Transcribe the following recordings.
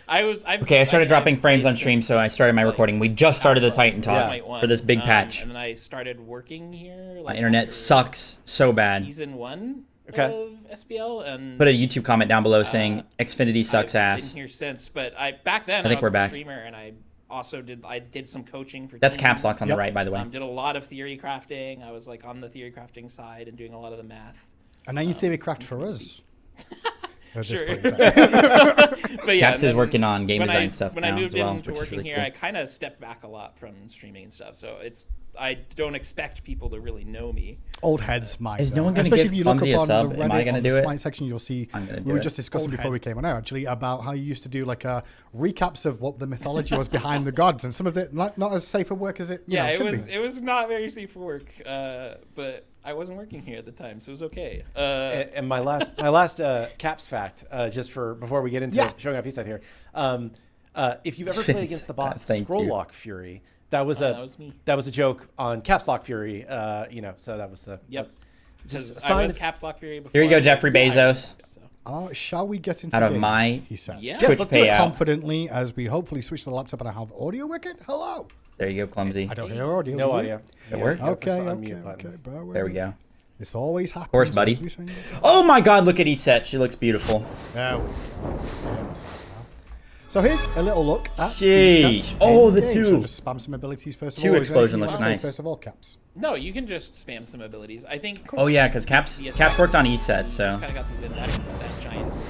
Okay, I started dropping frames on stream, so I started my recording. We just started the Titan talk for this big patch. And then I started working here. My internet sucks so bad. Season 1 of SBL, and put a YouTube comment down below saying Xfinity sucks ass. I've been here since, but back then I think was we're back. A streamer, and I also did some coaching for. That's teams. caps locks on the right, by the way. Did a lot of theory crafting. I was like on the theory crafting side and doing a lot of the math. And now you theory craft for us. Sure. But yeah, Caps is working on game design stuff when now I moved as well, into which is working really here, cool. I kind of stepped back a lot from streaming and stuff. So I don't expect people to really know me. Old heads might. Is no one going to Especially give if you look Clumsy up a on sub? the Am I Reddit going to on the do it? Smite section, you'll see. We were just discussing before we came on air actually about how you used to do like recaps of what the mythology was behind the gods, and some of it not as safe for work as it. Yeah, it was not very safe for work, but I wasn't working here at the time, so it was okay. And my last caps fact, just for before we get into showing off ESET here, if you've ever played against the bot Scroll Lock Fury, that was a joke on Caps Lock Fury. So that was the I was Caps Lock Fury before. Here you go, Jeffrey Bezos. Shall we get into out of game, my he says. Yeah. Yes, let's do it payout. confidently as we hopefully switch the laptop and I have audio wicked. Hello. There you go, Clumsy. I don't hear audio. no audio. It worked? Okay. There we go. This always happens. Of course, buddy. Oh my God! Look at ESET. She looks beautiful. There we go. So here's a little look at Sheesh. ESET Oh, the in-game. two. So just spam some abilities first of all. Explosion Is there anything you looks want to say nice. First of all, Caps. No, you can just spam some abilities. I think. Oh yeah, because Caps worked on ESET, so. Kind of got that giant.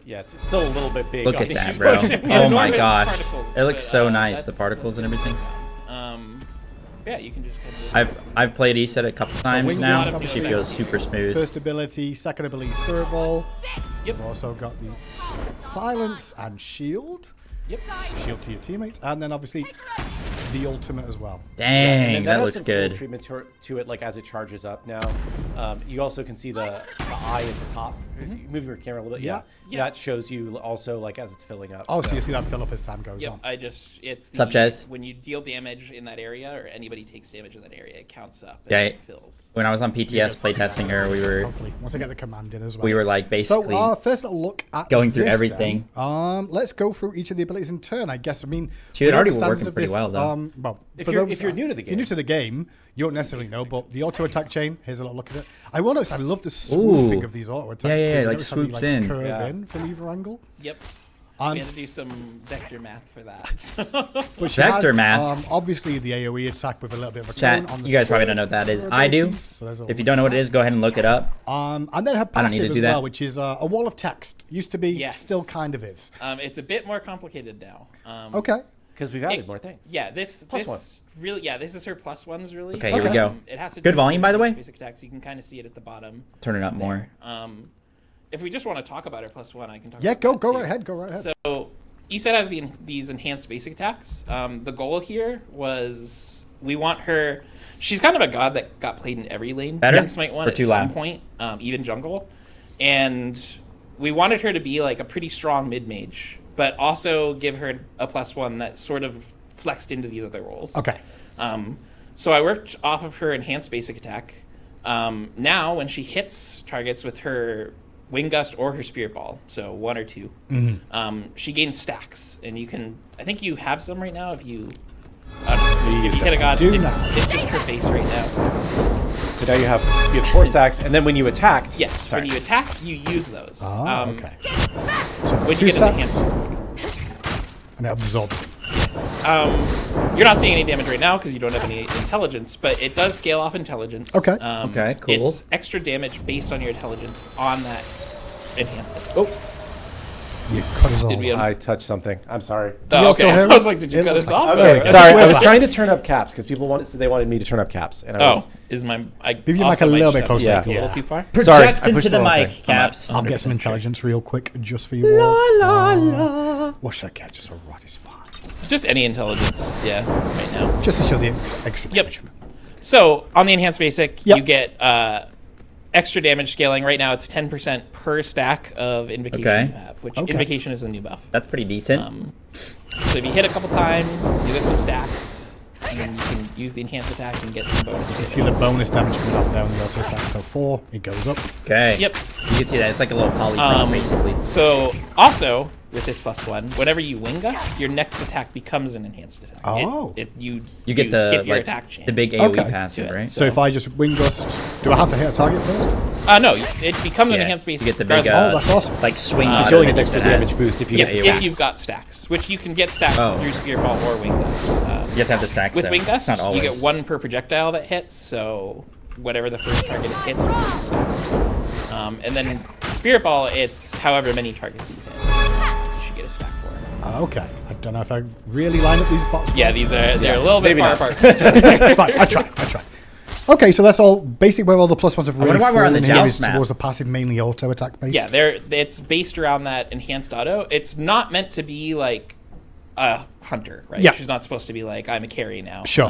Yeah, it's still a little bit big. Look at that, bro. Oh my gosh. It looks so nice, the particles and everything. Yeah, you can just. I've played ESET a couple times now. She feels super smooth. First ability, second ability, Spirit Ball. Yep. We've also got the Silence and Shield. Yep. Shield to your teammates, and then obviously the ultimate as well. Dang, that has looks some good. Cool treatment to it, like as it charges up now. You also can see the eye at the top. If you move your camera a little bit, Yeah. that shows you also like as it's filling up. Oh, so you see that fill up as time goes Yep. on. It's Sup, Jez? when you deal damage in that area or anybody takes damage in that area, it counts up. And Yeah, it fills. When I was on PTS playtesting her, we were Hopefully, once I get the command in as well. we were like basically So first little look at going through this everything. then. Let's go through each of the abilities in turn. I guess. I mean, She had we know already the were standards working of pretty this, well, though. Well, If for you're those- new to the if you're new to the game, you don't necessarily know. But the auto attack chain. Here's a little look at it. I will notice. I love the swooping of these auto attacks. Yeah, too. like Notice how they, swoops in. Curve in from either angle. Yep. We had to do some vector math for that. But she Vector has, math. Obviously, the AOE attack with a little bit of a Chat, cone on the you guys probably third don't know what that is. for I do. abilities. So there's a If you don't know what it is, go ahead and look it up. And then her I don't need passive to as do that. well, which is a wall of text. Used to be, Yes. still kind of is. It's a bit more complicated now. Okay. because we've added more things. Yeah, this one. Really, yeah, this is her plus ones really. Okay, here we go. It has to Good do volume, with by the way? Basic attacks. You can kind of see it at the bottom. Turn it up more. If we just want to talk about her plus one, I can talk. Yeah, about go that right too. ahead. Go right ahead. So ESET has these enhanced basic attacks. The goal here was we want her. She's kind of a god that got played in every lane. Better? in Smite 1 Or at too some loud? point, even jungle, and we wanted her to be like a pretty strong mid mage, but also give her a plus one that sort of flexed into these other roles. Okay. So I worked off of her enhanced basic attack. Now, when she hits targets with her Wing Gust or her Spirit Ball, so one or two, she gains stacks, and you can. I think you have some right now. If you hit a god, it's just her face right now. So now you have 4 stacks, and then when you attacked, Yes, when you attack, you use those. Okay. So When two you get an stacks. And it absorbs. You're not seeing any damage right now because you don't have any intelligence, but it does scale off intelligence. Okay. Okay, cool. It's extra damage based on your intelligence on that enhanced attack. Oh, You cut us all. Did we have- I touched something. I'm sorry. Oh, you also okay. hear I was us? like, did you It cut looks us like- off? Okay, Or- sorry. I was trying to turn up caps because people wanted me to turn up caps, and I was. Oh, is my I Give your mic also a little might bit shut closer. it a Yeah. little too far? Sorry, Project I pushed into the the wrong mic, thing. Caps. I'll get some intelligence real quick just for you all. What should I get? Just a rod is fine. Just any intelligence, yeah, right now. Just to show the extra Yep. damage. So on the enhanced basic, Yep. you get extra damage scaling. Right now, it's 10% per stack of invocation Okay. you have, which Okay. invocation is a new buff. That's pretty decent. So if you hit a couple times, you get some stacks, and then you can use the enhanced attack and get some bonus. You see the bonus damage coming off there on the auto attack. So 4, it goes up. Okay. Yep. You can see that. It's like a little polyframe, basically. So also, with this +1, whenever you wing gust, your next attack becomes an enhanced attack. Oh. You get the skip your like, attack chain. the big AoE Okay. passive, right? So if I just wing gust, do I have to hit a target first? No, it becomes an enhanced base. You get the big, Oh, that's awesome. like swing. You only get the extra damage boost if you get Yes, stacks. if you've got stacks, which you can get stacks Oh. through Spear Ball or Wing Gust. You have to have the stacks. With though. Wing Gust, Not you always. get 1 per projectile that hits, so whatever the first target it hits will be the stack. And then Spirit Ball, it's however many targets you hit. You should get a stack for it. Okay. I don't know if I really line up these bots. Yeah, they're a little bit maybe far not. apart. It's fine. I try. Okay, so that's all basically where all the +1s have really wonder why we're on the fallen here Joust is map. towards the passive, mainly auto attack based. Yeah, it's based around that enhanced auto. It's not meant to be like a hunter, right? Yeah. She's not supposed to be like, I'm a carry now. Sure.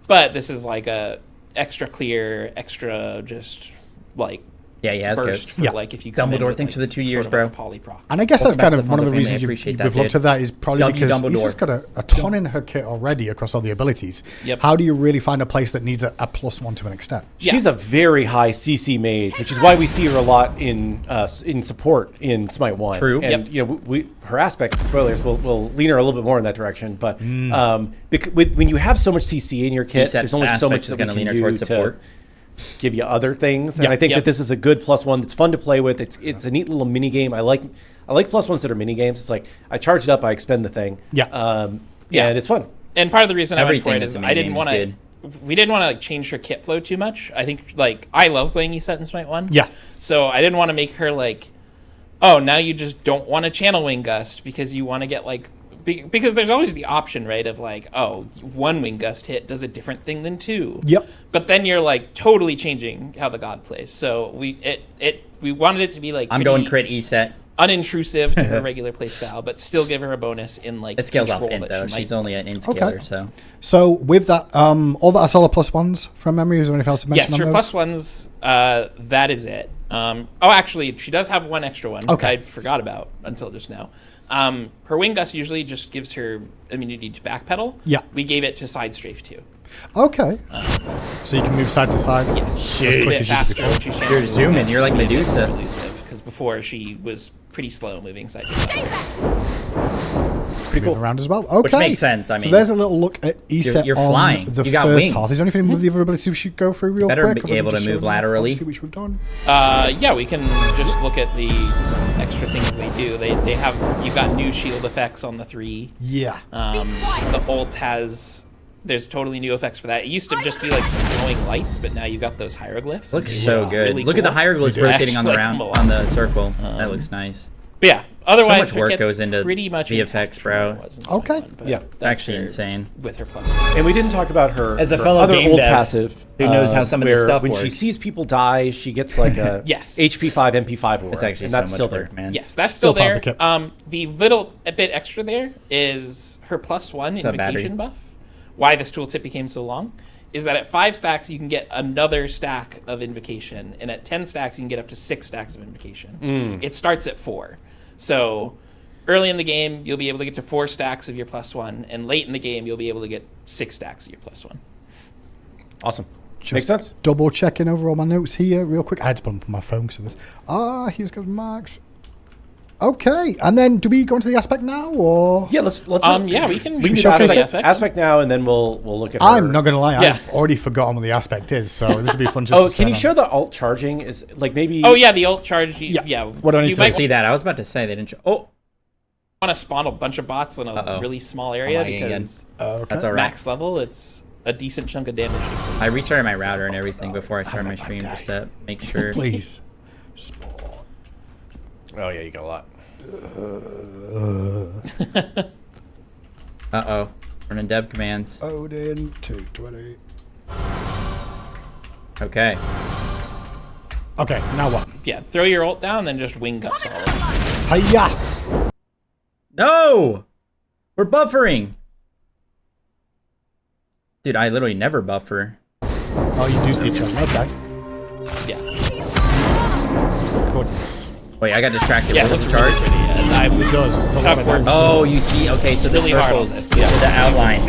But this is like a extra clear, extra just like Yeah, it's burst good. for Yeah. like if you come in Dumbledore, with, thanks like, for the 2 sort years, of bro. like a polyproc. And I guess Welcome that's back kind to of the one of the Funko family. reasons I appreciate that, we've looked dude. at that is probably W because Dumbledore. Isa's got a ton in her kit already across all the abilities. Yep. How do you really find a place that needs a +1 to an extent? She's a very high CC mage, which is why we see her a lot in support in Smite 1. True. And you know, her aspect, spoilers, we'll lean her a little bit more in that direction. But when you have so much CC in your kit, ESET there's only so aspect much is that we gonna can lean her do towards to support. give you other things. And I think that this is a good +1 that's fun to play with. It's a neat little mini game. I like +1s that are mini games. It's like I charge it up, I expend the thing. Yeah. And it's fun. And part of the reason I went for Everything it that's is a I didn't minigame want is to. good. We didn't want to like change her kit flow too much. I think like I love playing ESET in Smite 1. Yeah. So I didn't want to make her like, oh, now you just don't want to channel Wing Gust because you want to get like because there's always the option, right, of like, oh, 1 Wing Gust hit does a different thing than 2. Yep. But then you're like totally changing how the god plays. So we wanted it to be like I'm going crit ESET. unintrusive to her regular play style, but still give her a bonus in like It scales off control int that though. she might She's only an int scaler, Okay. so. So with that, all that are solo +1s from memory. Is there anything else to mention Yes, her on those? +1s, that is it. Actually, she does have one extra one. Okay. I forgot about until just now. Her Wing Gust usually just gives her immunity to backpedal. Yeah. We gave it to side strafe too. Okay. So you can move side to side. Yes. Shit. Just a Quick bit as you faster. can. when she's You're channeling. zooming. You're like Medusa. Because before she was pretty slow moving side to side. Pretty cool. Around as well. Okay. makes sense, I so mean, there's a little look at ESET you're on flying. the You got first wings. half. Is there anything with the other abilities we should go through real Better quick? be able to move laterally. See which we've done. Yeah, we can just look at the extra things they do. They have, you've got new shield effects on the 3. Yeah. The ult has, there's totally new effects for that. It used to just be like some glowing lights, but now you've got those hieroglyphs. Looks They so look good. really Look at the cool. hieroglyphs They're rotating on the actually round like on the circle. That looks nice. But yeah, otherwise much her work kit's goes into pretty much VFX, intact from bro. what it was in Okay. Smite 1, but Yeah. It's actually that's her- insane. with her +1. And we didn't talk about her, As a her fellow other game old dev passive who knows how some of this where stuff when she works. sees people die, she gets like a Yes. HP5, MP5 aura. It's actually and so that's much still work, there. man. Yes, that's Still still part of there. the kit. The little a bit extra there is her +1 that battery? invocation buff. Why this tooltip became so long is that at 5 stacks you can get another stack of invocation, and at 10 stacks you can get up to 6 stacks of invocation. It starts at 4. So early in the game you'll be able to get to 4 stacks of your +1, and late in the game you'll be able to get 6 stacks of your +1. Awesome. Just Makes sense. Double checking over all my notes here real quick. I had to put my phone so this. Here's got marks. Okay, and then do we go into the aspect now, or? Yeah, let's Yeah, we can do showcase showcase the it. aspect. now, and then we'll look at. I'm her. not gonna lie, Yeah. I've already forgotten what the aspect is, so this would be fun. Just Oh, to can turn you on. show the alt charging? Is like maybe? Oh yeah, the ult charge. Yeah. Yeah. What do I need you to might See that? I was about to say they didn't show. Oh, want to spawn a bunch of bots in a Uh-oh. really small area lagging again. because Okay. that's all right. max level, it's a decent chunk of damage. I restarted my router and everything before I started my stream just to make sure. Please. Oh yeah, you got a lot. Uh-oh. Running dev commands. Odin 220. Okay. Okay, now what? Yeah, throw your ult down, then just wing gust all of them. Hiya! No! We're buffering! Dude, I literally never buffer. Oh, you do see each other. Okay. Yeah, Goodness. Wait, I got distracted. yeah, What it was looks the charge? really pretty. It does. It's a lot of work. damage. Oh, you see? Okay, so the Really hard on circles, this, yeah. the outline.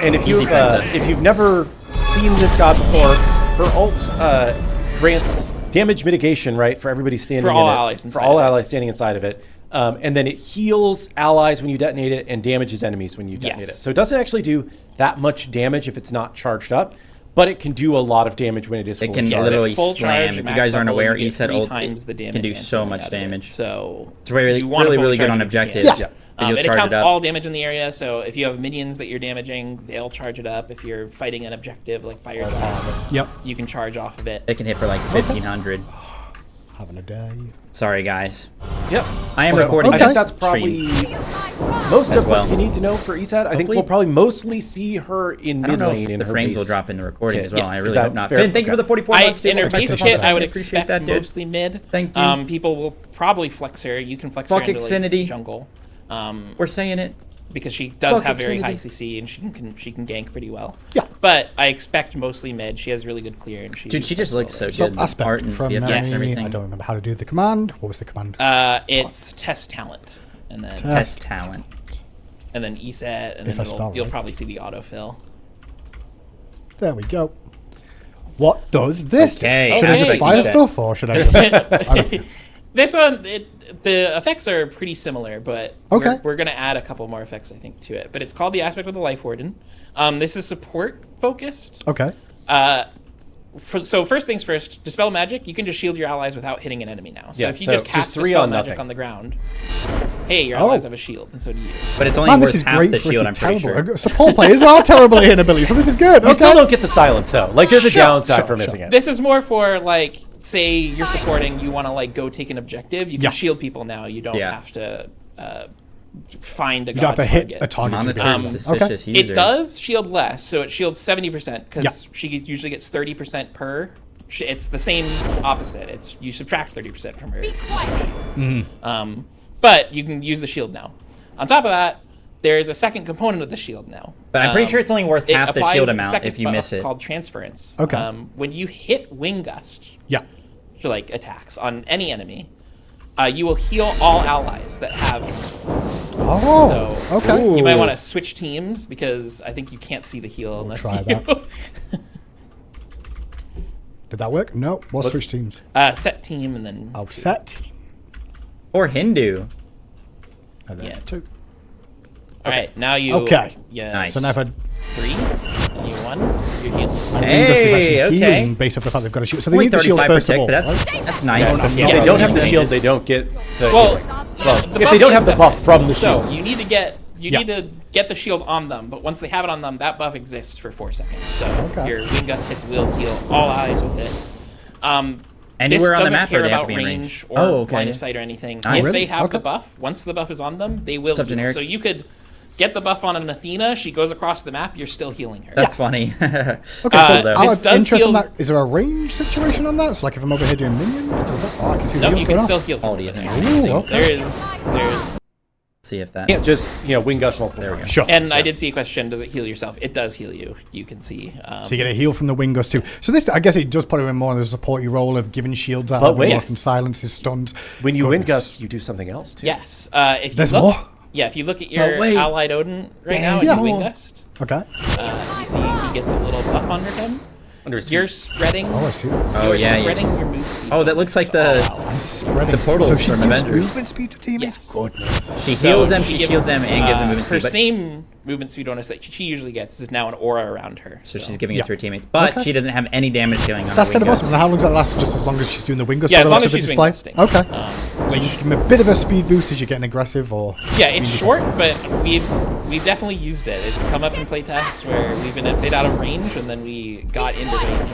And if Easy penta. if you've never seen this god before, her ult grants damage mitigation, right, for everybody standing For all in it, allies for inside all of it. allies standing inside of it. And then it heals allies when you detonate it and damages enemies when you detonate it. So it doesn't actually do that much damage if it's not charged up, but it can do a lot of damage when it is It can literally slam. If you guys aren't aware, ESET ult can do so much damage. So it's really good on objectives. It accounts all damage in the area, so if you have minions that you're damaging, they'll charge it up. If you're fighting an objective like fire drive, you can charge off of it. It can hit for like 1,500. Having a day. Sorry, guys. Yep. I am recording. I think that's probably most of what you need to know for ESET. I think we'll probably mostly see her in mid lane. The frames will drop in the recording as well. I really hope not. Finn, thank you for the 44 months. In her base kit, I would expect that mostly mid. Thank you. People will probably flex her. You can flex her into like, jungle. We're saying it. Because she does have very high CC and she can gank pretty well. Yeah. But I expect mostly mid. She has really good clear and she just looks so good. So aspect from memory, I don't remember how to do the command. What was the command? It's test talent. And then test talent. And then ESET and then you'll probably see the autofill. There we go. What does this do? Should I just fire stuff or should I just This one, the effects are pretty similar, but we're going to add a couple more effects, I think, to it. But it's called the Aspect of the Lifewarden. This is support-focused. Okay. So first things first, Dispel Magic, you can just shield your allies without hitting an enemy now. So if you just cast 3 Dispel on Magic on the ground, hey, your allies have a shield, and so do you. But it's only worth half the shield, I'm pretty sure. Support players are terrible at hitting abilities, so this is good. You still don't get the silence, though. Like, there's a downside for missing it. This is more for, like, say you're supporting, you want to, like, go take an objective, you can shield people now. You don't have to find a god target. You don't have to hit a target. It does shield less, so it shields 70% because she usually gets 30% per. It's the same opposite. You subtract 30% from her. But you can use the shield now. On top of that, there is a second component of the shield now. But I'm pretty sure it's only worth half the shield amount if you miss it. Called transference. Okay. When you hit Wing Gust, for like attacks on any enemy, you will heal all allies that have transference. So okay. You might want to switch teams because I think you can't see the heal unless try you. That. Did that work? No. We'll switch teams. Set team and then. Set team. Or Hindu. And then 2. All right, now you. Okay. Yeah. Nice. So now if I 3 and you 1, you're healing. Hey, healing based off the fact they've got a shield. So they need the shield first of all. That's nice. If they don't have the shield, they don't get the. Well, if they don't have the buff from the shield, so you need to get the shield on them. But once they have it on them, that buff exists for 4 seconds. So your Wing Gust hits will heal all eyes with it. Anywhere on the map, care or they have about to be in range or line of sight or anything. If they have the buff, once the buff is on them, they will heal. So you could get the buff on an Athena. She goes across the map. You're still healing her. That's funny. Okay, so out of interest in that, is there a range situation on that? So like if I'm over here doing minions, does that? Oh, I can see the you can still heal. All these. There's. See if that. Can't just Wing Gust multiple. There we go. Sure. And I did see a question: does it heal yourself? It does heal you. You can see. So you get a heal from the Wing Gust too. So this, I guess, it does put him in more in the supporty role of giving shields out, from silences, stuns. When you Wing Gust, you do something else too. Yes. If you There's look, more. Yeah, if you look at your allied Odin right now, and you Wing Gust. Okay. You see he gets a little buff under him. You're spreading. Oh, I see. Oh, yeah. Spreading your move speed. Oh, that looks like the. I'm spreading. The portal so she from gives Avengers. movement speed to teammates. Yes. Goodness. She heals them. She shields them and gives them movement speed. Her same movement speed bonus that she usually gets is now an aura around her. So she's giving it to her teammates, but she doesn't have any damage dealing on. That's kind of awesome. And how long does that last? Just as long as she's doing the Wing Gust? Yeah, as long as she's Wing Gusting. Okay. So you just give them a bit of a speed boost as you're getting aggressive, or yeah, it's short, but we've definitely used it. It's come up in playtests where we've been a bit out of range, and then we got into range.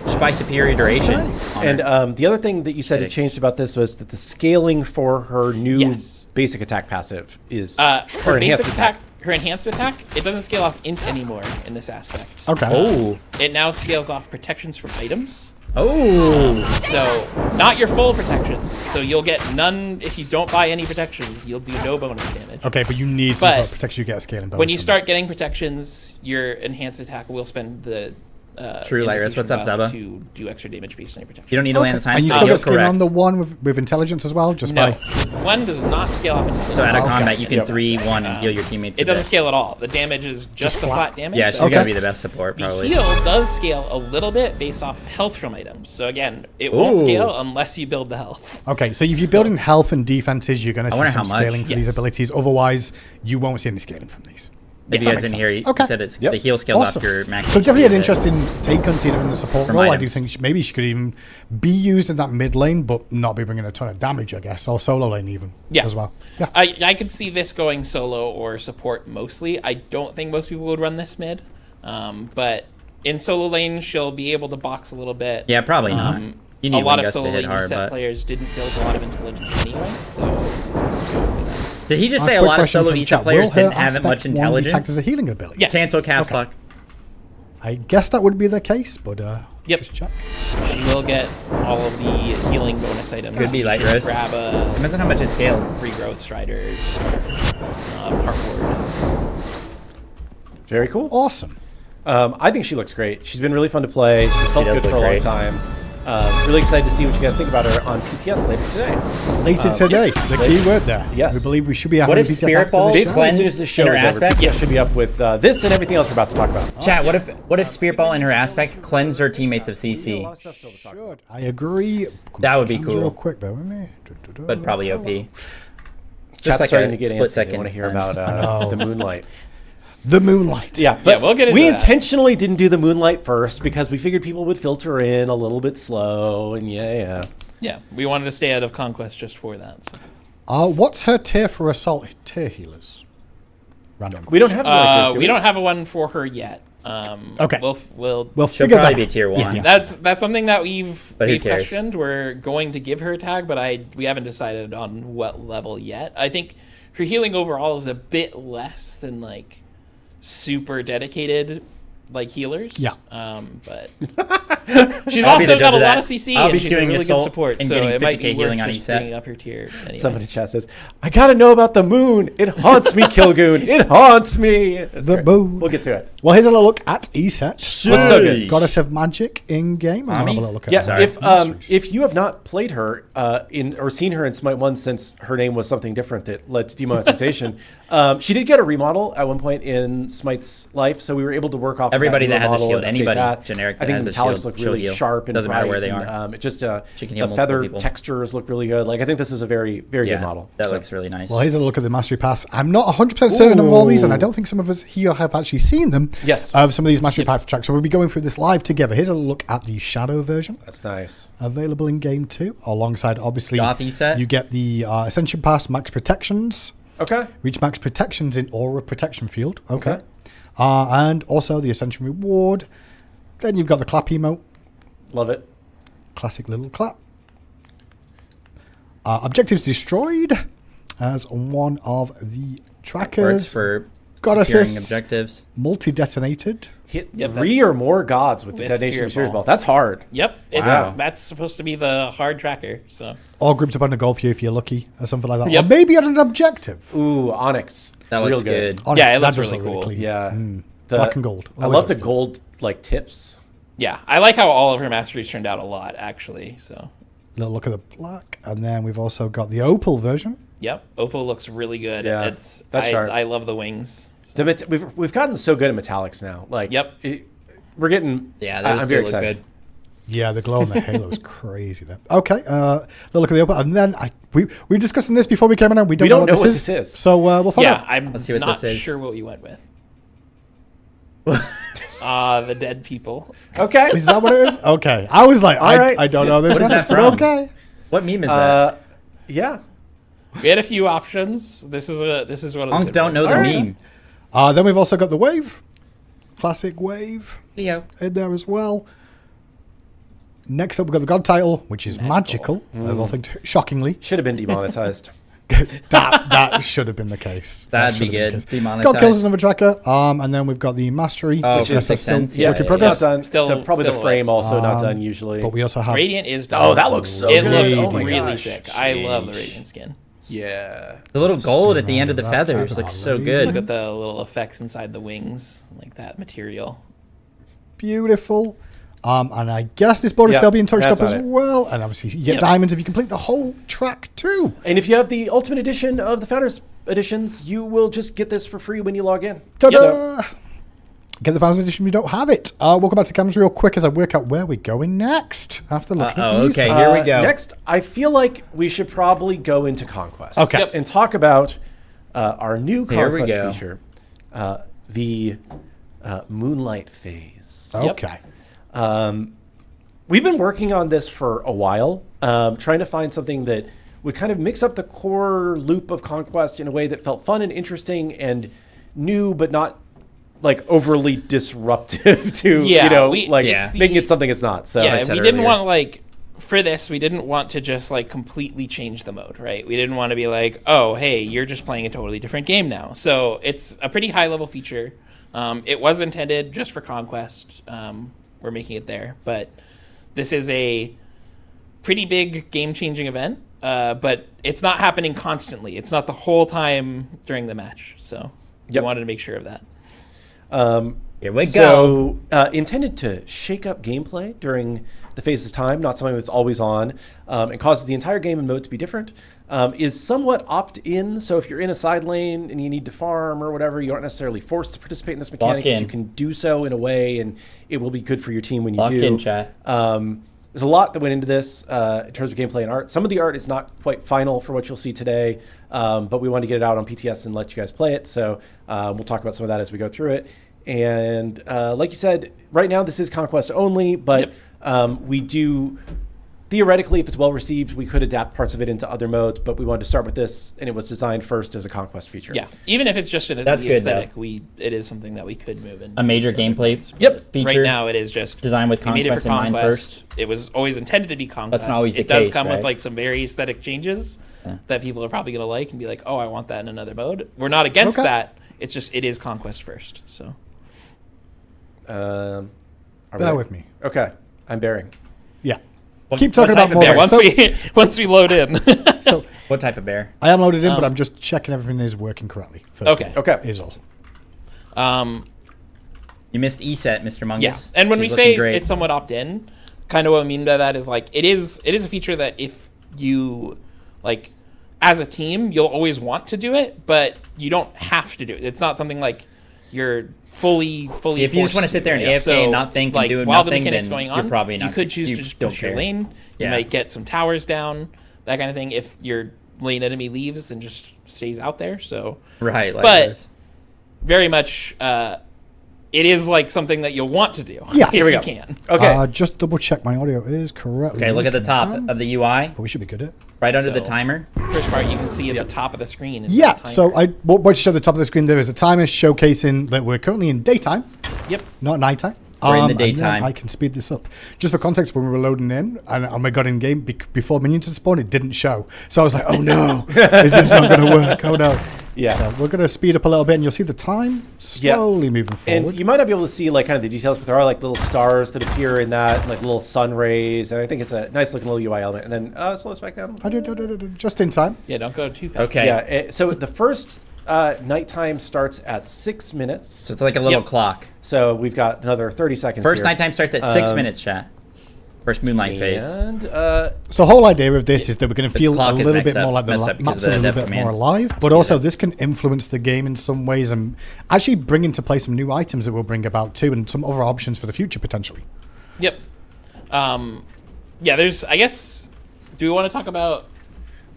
Just by superior duration. And the other thing that you said it changed about this was that the scaling for her new basic attack passive is her enhanced attack. Her enhanced attack, it doesn't scale off int anymore in this aspect. Okay. Oh. It now scales off protections from items. Oh. So not your full protections. So you'll get none if you don't buy any protections. You'll do no bonus damage. Okay, but you need some sort of protection. You get a scaling bonus. When you start getting protections, your enhanced attack will spend the True Light Risk. What's up, invitation Zaba? buff to do extra damage based on your protection. You don't need to land the sign. And you still got skin on the one with intelligence as well, just No, by. one does not scale off intelligence. So out of Okay. combat, you can 3-1 and heal your teammates. It doesn't scale at all. The damage is just the flat damage. Yeah, she's Okay. gonna be the best support The probably. heal does scale a little bit based off health from items. So again, it won't Ooh. scale unless you build the health. Okay, so if you're building health and defenses, you're going to see wonder some how much. scaling for these Yes. abilities. Otherwise, you won't see any scaling from these. If you that guys makes didn't hear, sense. he Okay. said it's Yep. the heal scales Awesome. off your max. So definitely an HP, interesting take on Tina in the support From role. I do items. think maybe she could even be used in that mid lane, but not be bringing a ton of damage, I guess, or solo lane even as well. Yeah. I could see this going solo or support mostly. I don't think most people would run this mid, but in solo lane she'll be able to box a little bit. Yeah, probably not. You need a lot of Wingust to solo hit lane hard, ESET but players didn't build a lot of intelligence anyway, so it's going to do that. did he just say a Quick lot of question solo from ESET chat. players Will her didn't have that aspect much one be tagged intelligence? as a healing ability? Yes. Cancel caps lock. I guess that would be the case, but Yep. just check. She will get all of the healing bonus items. Could be You Light can Roast. Grab a Depends on how much it scales. regrowth striders, part ward. Very cool. Awesome. I think she looks great. She's been really fun to play. She's felt does good for look a long great. time. Really excited to see what you guys think about her on PTS later today. Later today, the key word there. Yes. We believe we should be having What if BTS Spirit after Ball this Basically, show. As soon as the show in her is over, aspect? PTS should be up with this and everything else we're about to talk about. Chat. What if Spirit Ball in her aspect cleansed her teammates of CC? Should. I agree. That would be Cams cool. Real quick, bear with me. But probably OP. Just Chat's like starting a to get split antsy. They second want to hear cleanse. about the Moonlight. The Moonlight. Yeah, but we'll get into we that. intentionally didn't do the Moonlight first because we figured people would filter in a little bit slow, and Yeah, we wanted to stay out of Conquest just for that. So. What's her tier for assault tier healers? Random. We don't have one We don't have a one for her yet. Okay. We'll We'll She'll figure probably that be tier out. 1. Yeah. that's something that But who we've cares? questioned. We're going to give her a tag, but we haven't decided on what level yet. I think her healing overall is a bit less than like super dedicated like healers. Yeah. But she's I'll be the also judge got a of lot that. of CC I'll and be she's a queuing really good Assault support. and So getting it might 50K be healing worth on just ESET. bringing up her tier. Anyway. Somebody in chat says, I gotta know about the moon. It haunts me, Kilgoon. It haunts me. That's The great. moon. We'll get to it. Well, here's a little look at ESET. Looks so good. Goddess of Magic in game. And we'll have a Mommy? little look at Yeah, Sorry. if you have not played her or seen her in Smite 1 since her name was something different that led to demonetization, she did get a remodel at one point in Smite's life, so we were able to work off Everybody of that that has a remodel shield, and update anybody that. generic I that think has the a metallics shield, look she'll really heal. sharp and Doesn't matter bright, where they and, are. it just She can heal the multiple feather people. textures look really good. Like I think this is a very very Yeah, good model. that So- looks really nice. Well, here's a look at the Mastery Path. I'm not 100% certain of all these, and I don't think some of us here have actually seen them. Yes. Of some of these Mastery Path tracks. So we'll be going through this live together. Here's a look at the Shadow version. That's nice. Available in game 2, alongside obviously Goth ESET. you get the Ascension Pass max protections. Okay. Reach max protections in Aura Protection Field. Okay. And also the Ascension Reward. Then you've got the clap emote. Love it. Classic little clap. Objectives destroyed as one of the Works trackers. for Goddesses. securing objectives. Multi-detonated. Hit Yep, 3 that's- or more gods with the with detonation Spirit of Spirit Ball. Ball. That's hard. Yep, Wow. that's supposed to be the hard tracker. So All grouped up on a goal for you if you're lucky, or something like that. Yep. Or maybe on an objective. Ooh, Onyx. That Real looks good. Honestly, Yeah, it that looks does really look cool. clean. Yeah. Black and gold. I Always love the looks good. gold like tips. yeah, I like how all of her masteries turned out a lot actually. So Little look at the black, and then we've also got the opal version. yep, Opal looks really good. Yeah, It's that's sharp. I love the wings. So. We've gotten so good at metallics now. Like, Yep. We're getting. Yeah, I'm those do very look excited. good. Yeah, the glow on the halo is crazy. There. Okay, little look at the opal, and then we were discussing this before we came in. We don't know what this is. So we'll find Yeah, out. I'm Let's see what not this is. sure what you went with. The dead people. Okay. Is that what it is? Okay, I was like, All right. I don't know this. What is one, that but from? Okay. What meme is that? Yeah. We had a few options. This is one of the Unk good don't know ones. the meme. Then we've also got the wave, classic wave Leo. in there as well. Next up, we've got the god title, which is magical. Of all things, shockingly, Should have been demonetized. that should have been the case. That'd That be should have been good. the case. Demonetized. God kills another tracker. And then we've got the mastery, Oh, which for is Sixth still Sense, yeah, work in yeah, progress. Still, Still- so probably still the frame also not done But usually. we also have Radiant is done. Oh, that looks so It good. looks Oh my really gosh. sick. I love the Sheesh. Radiant skin. Yeah. The little gold at the end of the Spin around that feathers type looks of so value. good. Look at the little effects inside the wings, like that material. Beautiful. And I guess this board is still being touched up as well. And obviously you get diamonds if you complete the whole track too. And if you have the Ultimate Edition of the Founders Editions, you will just get this for free when you log in. Ta-da! Get the Founders Edition if you don't have it. We'll go back to cameras real quick as I work out where we're going next after looking at these. Okay, here we go. Next, I feel like we should probably go into Conquest. Okay. And talk about our new Conquest feature, the Moonlight phase. Okay. We've been working on this for a while, trying to find something that would kind of mix up the core loop of Conquest in a way that felt fun and interesting and new, but not like overly disruptive to, making it something it's not. So we didn't want like, for this, we didn't want to just like completely change the mode, right? We didn't want to be like, oh, hey, you're just playing a totally different game now. So it's a pretty high level feature. It was intended just for Conquest. We're making it there, but this is a pretty big game-changing event, but it's not happening constantly. It's not the whole time during the match, so we wanted to make sure of that. Here we go. So, intended to shake up gameplay during the phase of time, not something that's always on, and causes the entire game and mode to be different, is somewhat opt-in. So if you're in a side lane and you need to farm or whatever, you aren't necessarily forced to participate in this mechanic, but you can do so in a way, and it will be good for your team when you do. In, chat. There's a lot that went into this in terms of gameplay and art. Some of the art is not quite final for what you'll see today, but we wanted to get it out on PTS and let you guys play it. So we'll talk about some of that as we go through it. And like you said, right now this is Conquest only, but we do, theoretically, if it's well received, we could adapt parts of it into other modes, but we wanted to start with this, and it was designed first as a Conquest feature. Yeah, even if it's just an aesthetic, it is something that we could move in. A major gameplay feature. Right now it is just designed with Conquest in mind first. It was always intended to be Conquest. That's not always the case, It does come right? with like some very aesthetic changes that people are probably going to like and be like, oh, I want that in another mode. We're not against that. It's just, it is Conquest first, so. Bear with me. Okay, I'm bearing. Yeah. Keep talking about more. Once we load in. So what type of bear? I am loaded in, but I'm just checking everything is working correctly. Okay. Is all. You missed ESET, Mr. Mungus. Yeah, and when we say it's somewhat opt-in, kind of what I mean by that is like it is a feature that if you like as a team, you'll always want to do it, but you don't have to do it. It's not something like you're fully. If you just want to sit there and AFK and not think and do while nothing, the mechanic's then going on, you're probably not. You could choose to just push your lane. You might get some towers down, that kind of thing. If your lane enemy leaves and just stays out there, so right. But very much, it is like something that you'll want to do. Yeah, here we go. Can. Okay, just double check my audio is correctly. Okay, look at the top of the UI. But we should be good at it. Right under the timer. First part you can see at the top of the screen. So what you show at the top of the screen there is a timer showcasing that we're currently in daytime. Yep. Not nighttime. We're in the daytime. I can speed this up. Just for context, when we were loading in and we got in game before minions had spawned, it didn't show. So I was like, oh no, is this not going to work? Oh no. Yeah. So we're going to speed up a little bit, and you'll see the time slowly moving forward. And you might not be able to see like kind of the details, but there are like little stars that appear in that, like little sun rays, and I think it's a nice looking little UI element. And then slow us back down. Just in time. Yeah, don't go too fast. Okay. Yeah. So the first nighttime starts at 6 minutes. So it's like a little clock. So we've got another 30 seconds. First here. nighttime starts at 6 minutes, chat. First Moonlight phase. And so the whole idea of this is that we're going to feel a little bit more like the map's a little bit more alive, but also this can influence the game in some ways and actually bring into play some new items that we'll bring about too, and some other options for the future potentially. Yep. There's, I guess, do we want to talk about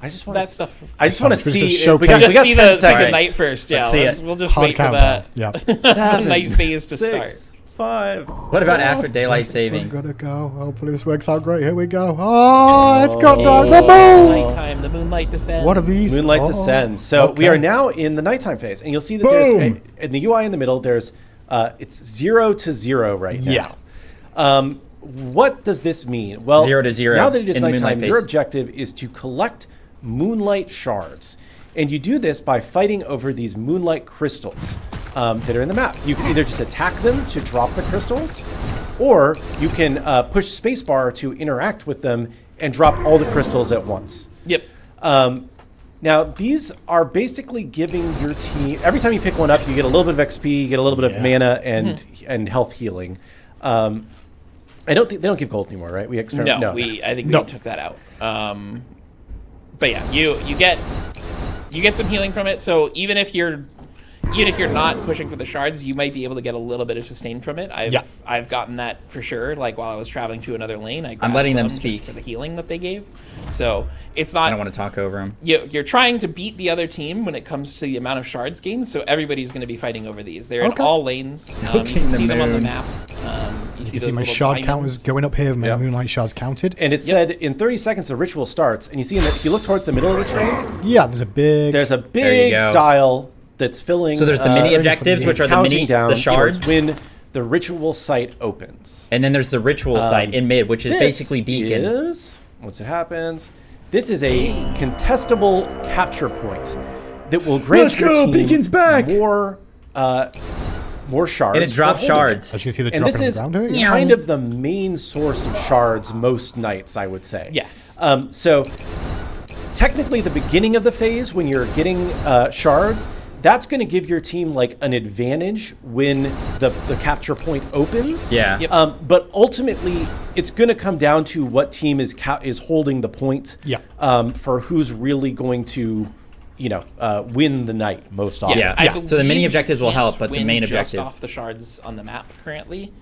that stuff? I just want to see. We got see the night first. Yeah, we'll just wait for that. Yeah. 7, night phase to 6, start. 5. What about after daylight saving? I'm gonna go. Hopefully this works out great. Here we go. Oh, it's got the moon. Nighttime. The moonlight descends. What are these? Moonlight descends. So we are now in the nighttime phase, and you'll see that there's in the UI in the middle. There's it's 0 to 0 right now. Yeah. What does this mean? Well, 0 to 0. Now that it is nighttime, your objective is to collect moonlight shards, and you do this by fighting over these moonlight crystals that are in the map. You can either just attack them to drop the crystals, or you can push spacebar to interact with them and drop all the crystals at once. Yep. Now, these are basically giving your team, every time you pick one up, you get a little bit of XP, you get a little bit of mana and health healing. I don't think they don't give gold anymore, right? We experiment. No, I think we took that out. But yeah, you get some healing from it. So even if you're not pushing for the shards, you might be able to get a little bit of sustain from it. I've gotten that for sure. Like while I was traveling to another lane, I'm letting them speak for the healing that they gave. So it's not. I don't want to talk over them. You're trying to beat the other team when it comes to the amount of shards gained. So everybody's going to be fighting over these. They're in all lanes. You can see them on the map. You see my shard counters going up here. My Moonlight shards counted. And it said in 30 seconds the ritual starts. And you see if you look towards the middle of the screen. Yeah, there's a big dial that's filling. So there's the mini objectives, which are the shards. When the ritual site opens. And then there's the ritual site in mid, which is basically beacon. Once it happens, this is a contestable capture point that will grant your team beacon's back. More shards. And it drops shards. As you can see the and this is ground here? kind of the main source of shards most nights, I would say. Yes. So technically the beginning of the phase when you're getting shards, that's going to give your team like an advantage when the capture point opens. Yeah. Yep. But ultimately, it's going to come down to what team is holding the point. Yeah. For who's really going to, win the night most often. Yeah. So the mini objectives will help, but the main objective just off the shards on the map currently.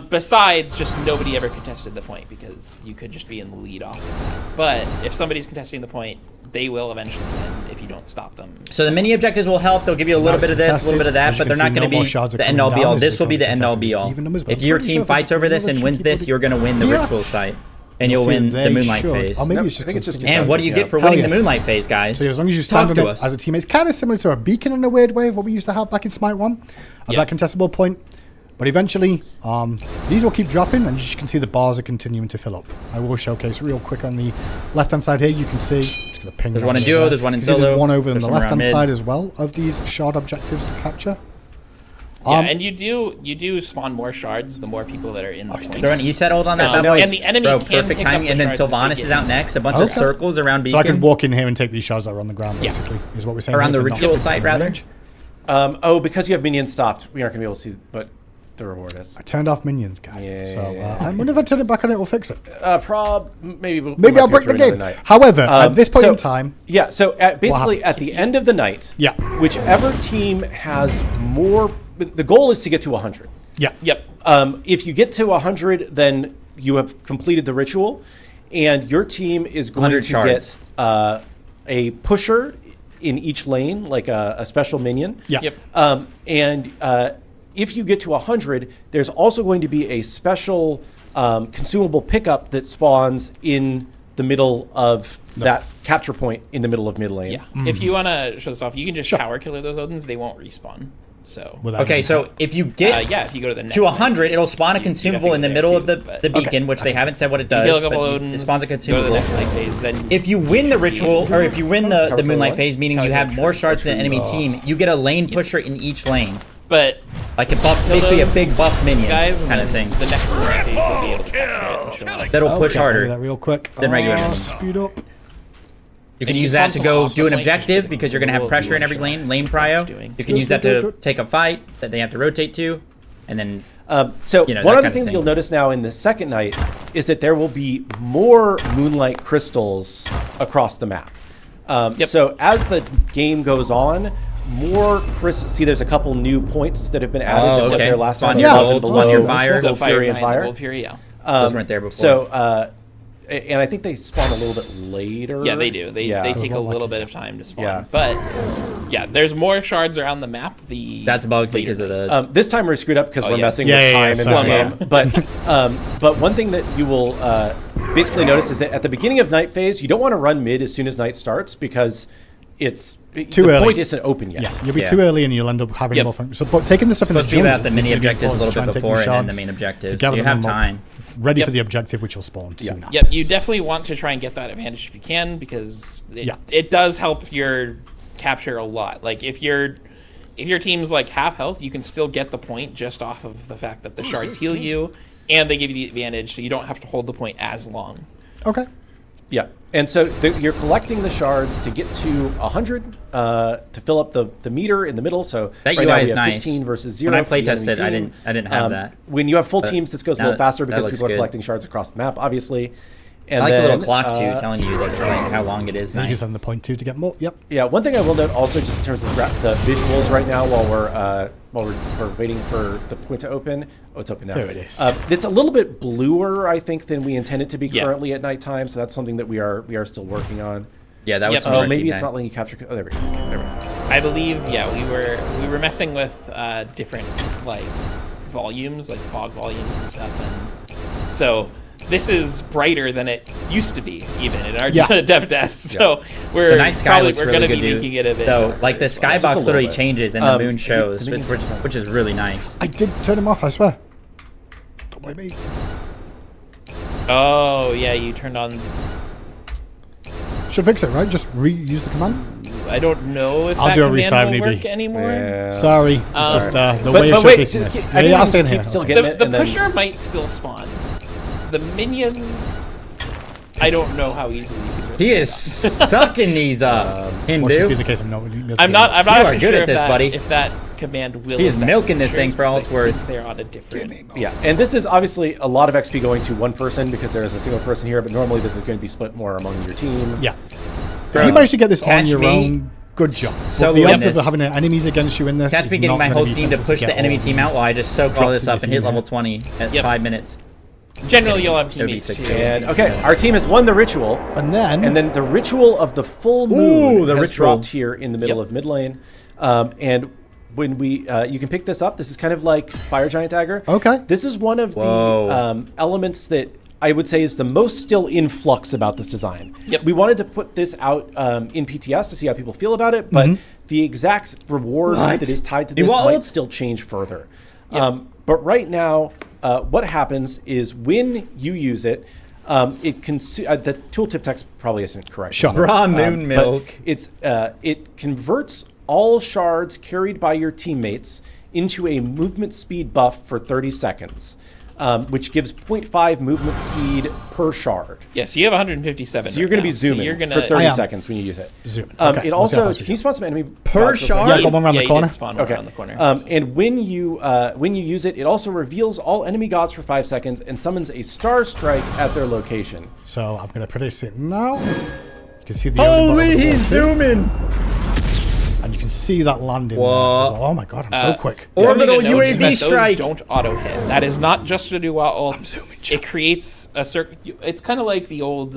Besides, just nobody ever contested the point because you could just be in the lead off of that. But if somebody's contesting the point, they will eventually win if you don't stop them. So the mini objectives will help. They'll give you a little bit of this, a little bit of that, but they're not going to be the end all be all. This will be the end all be all. If your team fights over this and wins this, you're going to win the ritual site. And you'll win the Moonlight phase. Or maybe it's just and what do you get for winning the Moonlight phase, guys? So as long as you stand on it as a team, it's kind of similar to a beacon in a weird way of what we used to have back in Smite 1, of that contestable point. But eventually, these will keep dropping, and as you can see, the bars are continuing to fill up. I will showcase real quick on the left-hand side here. You can see just gonna ping. There's one in duo. There's one in solo. There's one over on the left-hand side as well of these shard objectives to capture. And you do spawn more shards the more people that are in the point. Throw an ESET ult on that. And the enemy can perfect timing. And then Sylvanas is out next. A bunch of circles around beacon. So I can walk in here and take these shards that are on the ground, basically, is what we're saying. Around the ritual site, rather. Because you have minions stopped, we aren't going to be able to see, but the reward is. I turned off minions, guys. So I wonder if I turn it back on, it will fix it. Maybe I'll break the game. However, at this point in time, So basically, at the end of the night, whichever team has more. The goal is to get to 100. Yep. If you get to 100, then you have completed the ritual, and your team is going to get a pusher in each lane, like a special minion. Yep. And if you get to 100, there's also going to be a special consumable pickup that spawns in the middle of that capture point in the middle of mid lane. Yeah. If you want to show this off, you can just power killer those Odins. They won't respawn. So so if you get if you go to the next to 100, it'll spawn a consumable in the middle of the beacon, which they haven't said what it does. But it spawns a consumable. If you win the ritual, or if you win the Moonlight phase, meaning you have more shards than the enemy team, you get a lane pusher in each lane. But like a buff, basically a big buff minion kind of thing. The next Moonlight phase will be able to capture it and show it. That'll push harder. That real quick. Than regular minions. Speed up. You can use that to go do an objective because you're going to have pressure in every lane prio. You can use that to take a fight that they have to rotate to, and then one other thing that you'll notice now in the second night is that there will be more Moonlight crystals across the map. So as the game goes on, more crystals. See, there's a couple new points that have been added that were there last time. Below Fire, the Fury and Fire. Gold Fury, those weren't there before. So. And I think they spawn a little bit later. Yeah, they do. They take a little bit of time to spawn. But there's more shards around the map. That's bugged because of the. This time we're screwed up because we're messing with time in this game. But one thing that you will basically notice is that at the beginning of night phase, you don't want to run mid as soon as night starts because it's too early. The point isn't open yet. Yeah, you'll be too early and you'll end up having more fun. So, but taking this up in the jungle, about the mini objectives a little bit before and then the main objectives. So you have time. Ready for the objective, which will spawn soon. Yep, you definitely want to try and get that advantage if you can because it does help your capture a lot. Like if your team's like half health, you can still get the point just off of the fact that the shards heal you and they give you the advantage, so you don't have to hold the point as long. Okay. Yeah. And so you're collecting the shards to get to 100 to fill up the meter in the middle. So that right UI now we is have nice. 15 versus 0. When I playtested, I didn't have that. When you have full teams, this goes a little faster because people are collecting shards across the map, obviously. And I like the little clock too, telling you like how long it is. You use on the 0.2 to get more. Yep. Yeah. One thing I will note also, just in terms of the visuals right now, while we're waiting for the point to open. Oh, it's open now. There it is. It's a little bit bluer, I think, than we intend it to be currently at nighttime. So that's something that we are still working on. Yeah, that was. Oh, maybe it's not letting you capture. Oh, there we go. I believe, we were messing with different like volumes, like fog volumes and stuff, and so this is brighter than it used to be, even in our dev test. So the night sky looks we're really going to good, be making it a bit. So like the skybox literally changes and the moon shows, which is really nice. I did turn him off, I swear. Don't blame me. Oh yeah, you turned on. Should fix it, right? Just reuse the command. I don't know if I'll do a restart will maybe work anymore. Yeah. Sorry, just the way of showcasing this. I'll stay in here. Still the pusher might still spawn. The minions, I don't know how easily. He is sucking these up. Hindu. Hindu. Be the case I'm not actually sure at this, buddy. If that command will. He is milking this thing for all it's worth. They're on a different. Yeah, and this is obviously a lot of XP going to one person because there is a single person here, but normally this is going to be split more among your team. Yeah. If you manage to get this on your own, good job. So the odds of having enemies against you in this Catch me getting my whole team to push the enemy team out while I just soak all this up and hit level 20 at 5 minutes. Generally, you'll have teammates too. And okay, our team has won the ritual, and then the ritual of the full moon has dropped here in the middle of mid lane, and when we you can pick this up. This is kind of like Fire Giant Dagger. Okay, this is one of the elements that I would say is the most still in flux about this design. Yep. We wanted to put this out in PTS to see how people feel about it, but the exact reward that is tied to this might still change further. Yep. But right now, what happens is when you use it, it the tooltip text probably isn't correct. Sure. Raw moon milk. It converts all shards carried by your teammates into a movement speed buff for 30 seconds. Which gives 0.5 movement speed per shard. Yes, you have 157. So you're going to be zooming for 30 seconds when you use it. Zooming. It also can you spawn some enemy per shard? Yeah, go around the corner. Spawn around the corner. And when you use it, it also reveals all enemy gods for 5 seconds and summons a star strike at their location. So I'm going to produce it now. You can see the holy, he's zooming. And you can see that landing. Oh my god, I'm so quick. Orbital UAV strike. Don't auto hit. That is not just to do ult. I'm zooming. It creates a circle. It's kind of like the old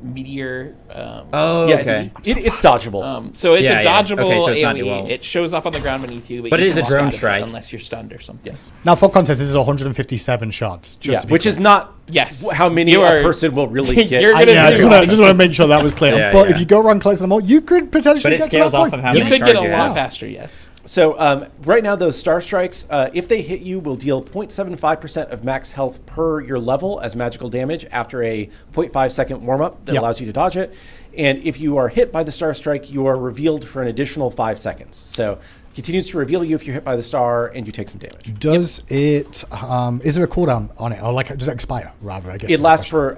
meteor. It's dodgeable. So it's a dodgeable AoE. AoE. It shows up on the ground beneath you, but it is a drone strike unless you're stunned or something. Yes. Now, for context, this is 157 shots. Which is not how many a person will really get. I just want to make sure that was clear. But if you go around collecting them all, you could potentially get scales to that off point. of how many you could get a lot faster. Yes. So right now, those star strikes, if they hit you, will deal 0.75% of max health per your level as magical damage after a 0.5 second warm up that allows you to dodge it. And if you are hit by the star strike, you are revealed for an additional 5 seconds. So continues to reveal you if you're hit by the star and you take some damage. Does it? Is there a cooldown on it, or does it expire? Rather, I guess it lasts for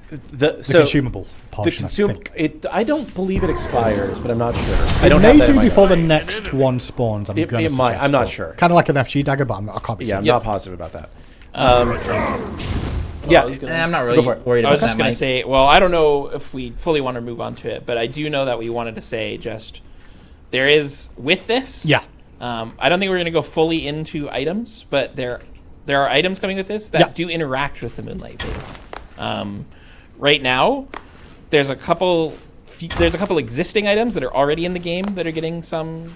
the consumable portion. I don't believe it expires, but I'm not sure. I don't may do before the next one spawns. I'm not sure. Kind of like an FG dagger, but I can't be. Yeah, I'm not positive about that. I'm not really worried about that. I was just going to say, well, I don't know if we fully want to move on to it, but I do know that we wanted to say just there is with this. Yeah. I don't think we're going to go fully into items, but there are items coming with this that do interact with the Moonlight phase. Right now, there's a couple existing items that are already in the game that are getting some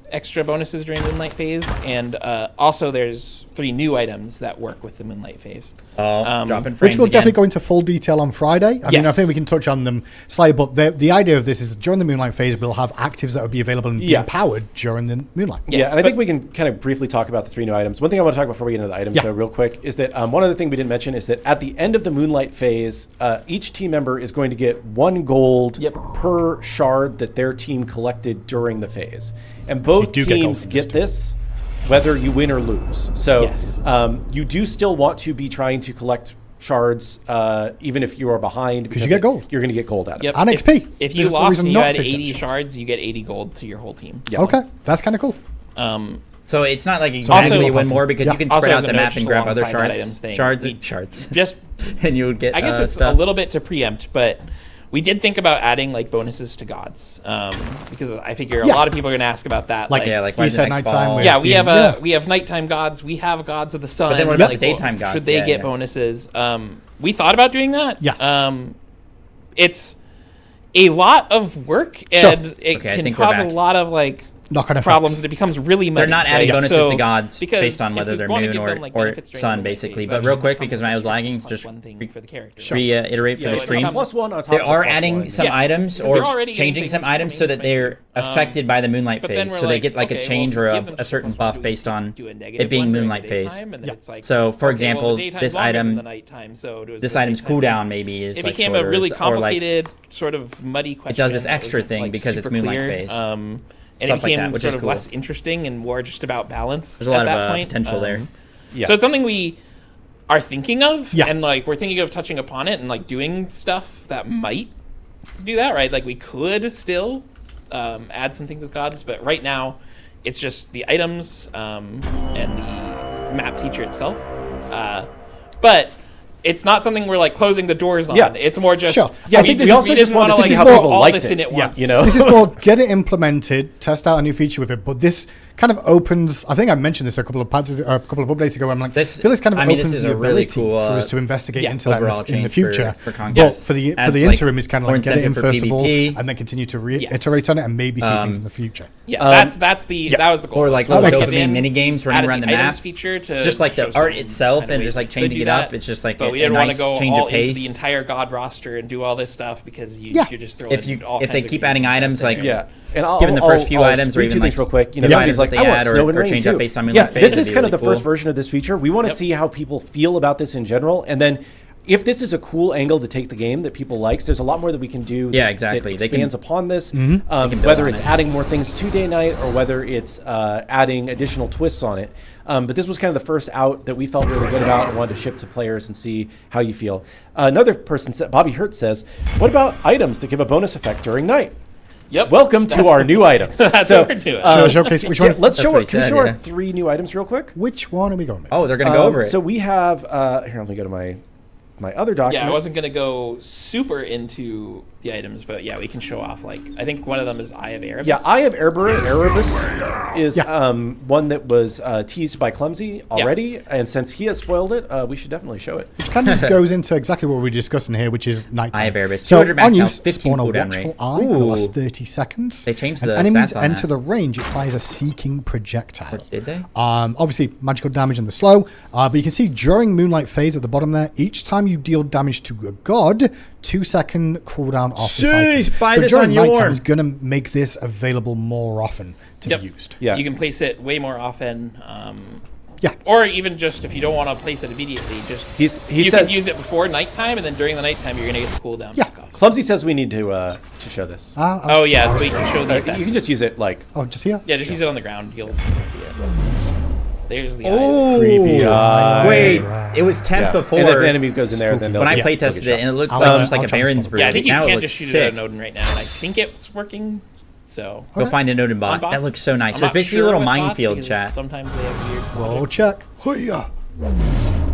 extra bonuses during Moonlight phase, and also there's 3 new items that work with the Moonlight phase. Dropping frames which we'll again. definitely go into full detail on Friday. I mean, I think we can touch on them slightly, but the idea of this is that during the Moonlight phase, we'll have actives that will be available and be empowered during the Moonlight. And I think we can kind of briefly talk about the 3 new items. One thing I want to talk about before we get into the items, though, real quick, is that one other thing we didn't mention is that at the end of the Moonlight phase, each team member is going to get 1 gold per shard that their team collected during the phase. And both teams get this, whether you win or lose. So you do still want to be trying to collect shards, even if you are behind. Because you get gold. You're going to get gold out of it. And XP. If you lost and you had 80 shards, you get 80 gold to your whole team. Yeah. Okay, that's kind of cool. So it's not like exactly win more because you can spread out the map and grab other shards. Just and you would get. I guess it's a little bit to preempt, but we did think about adding like bonuses to gods because I figure a lot of people are going to ask about that. Like you said, nighttime. Yeah, we have nighttime gods. We have gods of the sun. But then what about like daytime gods? Should they get bonuses? We thought about doing that. Yeah. It's a lot of work and it can cause a lot of like problems, and it becomes really muddy. They're not adding bonuses to gods based on whether they're moon or sun, basically. But real quick, because when I was lagging, just reiterate for the stream. They are adding some items or changing some items so that they're affected by the moonlight phase. So they get like a change or a certain buff based on it being moonlight phase. So, for example, this item's cooldown maybe is like shorter. It became a really complicated, sort of muddy question. It does this extra thing because it's moonlight phase. And it became sort of less interesting and more just about balance. There's a lot of potential there. So it's something we are thinking of, and like we're thinking of touching upon it and like doing stuff that might do that, right? Like we could still add some things with gods, but right now it's just the items and the map feature itself. But it's not something we're like closing the doors on. Yeah. It's more just I think we also just want to like have all this in at once. You know, this is more get it implemented, test out a new feature with it. But this kind of opens. I think I mentioned this a couple of updates ago. I'm like, I feel this kind of opens the ability for us to investigate into that in the future. But for the interim, it's kind of like get it in first of all, and then continue to reiterate on it and maybe see things in the future. Yeah, that was the goal. Or like mini games running around the map, feature to just like the art itself and just like changing it up. It's just like we didn't want to go all into the entire god roster and do all this stuff because you're just throwing if they keep adding items like and given the first few items or even like real quick, you know, somebody's like I want snow and rain too. Based on this is kind of the first version of this feature. We want to see how people feel about this in general, and then if this is a cool angle to take the game that people likes, there's a lot more that we can do. That expands upon this. Whether it's adding more things to day night or whether it's adding additional twists on it. But this was kind of the first out that we felt really good about and wanted to ship to players and see how you feel. Another person said, Bobby Hurt says, "What about items that give a bonus effect during night?" Yep. Welcome to our new items. That's what we're doing. Showcase which one? Let's show our 3 new items real quick. Which one are we going with? Oh, they're going to go over it. So we have here. Let me go to my other document. Yeah, I wasn't going to go super into the items, but yeah, we can show off. Like, I think one of them is Eye of Erebus. Yeah, Eye of Erebus is one that was teased by Clumsy already, and since he has spoiled it, we should definitely show it. Which kind of just goes into exactly what we're discussing here, which is nighttime. Eye of Erebus. So on use, spawn a watchful eye for the last 30 seconds. They changed the enemies stats on enter that. the range, it fires a seeking projectile. Did they? Obviously, magical damage in the slow, but you can see during Moonlight phase at the bottom there, each time you deal damage to a god, 2-second cooldown off this item. So during nighttime, it's going to make this available more often to be used. Yeah. You can place it way more often. Yeah. Or even just if you don't want to place it immediately, just you can use it before nighttime, and then during the nighttime, you're going to get the cooldown. Yeah. Clumsy says we need to show this. We can show the effects. You can just use it like... Oh, just here? Yeah, just use it on the ground. You'll see it. There's the eye. Creepy eye. Wait, it was temp before. And if an enemy goes in there, then they'll... When I play tested it, and it looked like just like a Baron's Brew. Yeah, I think you now can't just shoot it at Odin right now, and I think it's working. So go find an Odin bot. That looks so nice. So it's basically a little minefield chat. Sometimes they have weird. Whoa, check.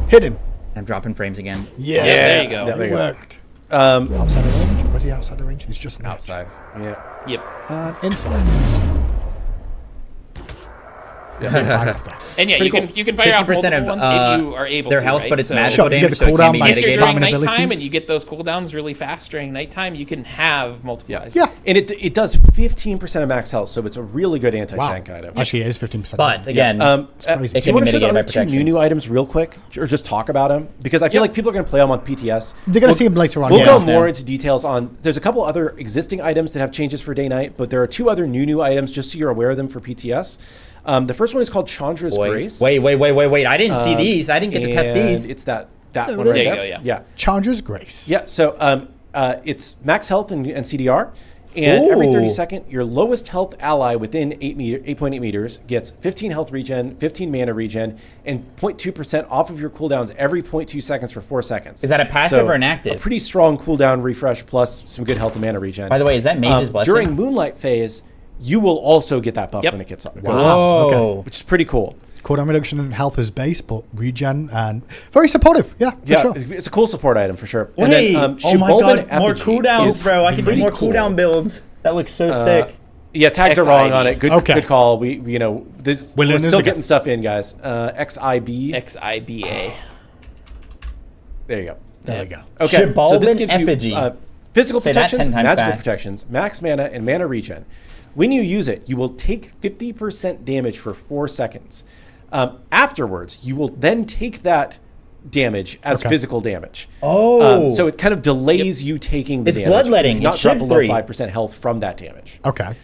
Hit him. I'm dropping frames again. Yeah, there you go. It worked. Outside the range? Or is he outside the range? He's just outside. Yeah. Yep. Inside. And yeah, you can fire off multiple ones if you are able their to, health, right? but it's magical damage, so it can be mitigated. If during nighttime abilities. and you get those cooldowns really fast during nighttime, you can have multiple eyes. Yeah. And it does 15% of max health, so it's a really good anti-tank item. Actually, it is 15%. But again, it's crazy. Do you want to show the other 2 new items real quick? Or just talk about them? Because I feel like people are going to play them on PTS. They're going to see them later on. We'll go more into details on... There's a couple other existing items that have changes for day-night, but there are 2 other new items, just so you're aware of them for PTS. The first one is called Chandra's Grace. Wait. I didn't see these. I didn't get to test these. It's that one right there. Yeah. Yeah. Chandra's Grace. Yeah, so it's max health and CDR. And every 30-second, your lowest health ally within 8.8 meters gets 15 health regen, 15 mana regen, and 0.2% off of your cooldowns every 0.2 seconds for 4 seconds. Is that a passive or an active? A pretty strong cooldown refresh plus some good health and mana regen. By the way, is that Mage's Blessing? During Moonlight phase, you will also get that buff when it gets up. Wow. Okay. Which is pretty cool. Cooldown reduction in health is base, but regen and very supportive. Yeah, for sure. It's a cool support item for sure. Wait, and then, oh my god, more cooldowns, bro. I can do more cooldown builds. That looks so sick. Yeah, tags are wrong on it. Good call. We're still getting stuff in, guys. XIB. XIBA. There you go. There you go. Okay, so this gives effigy. you physical protections, magical protections, max mana, and mana regen. When you use it, you will take 50% damage for 4 seconds. Afterwards, you will then take that damage as physical damage. So it kind of delays you taking the damage. It's bloodletting. Not drop below 5% health from that damage. Okay.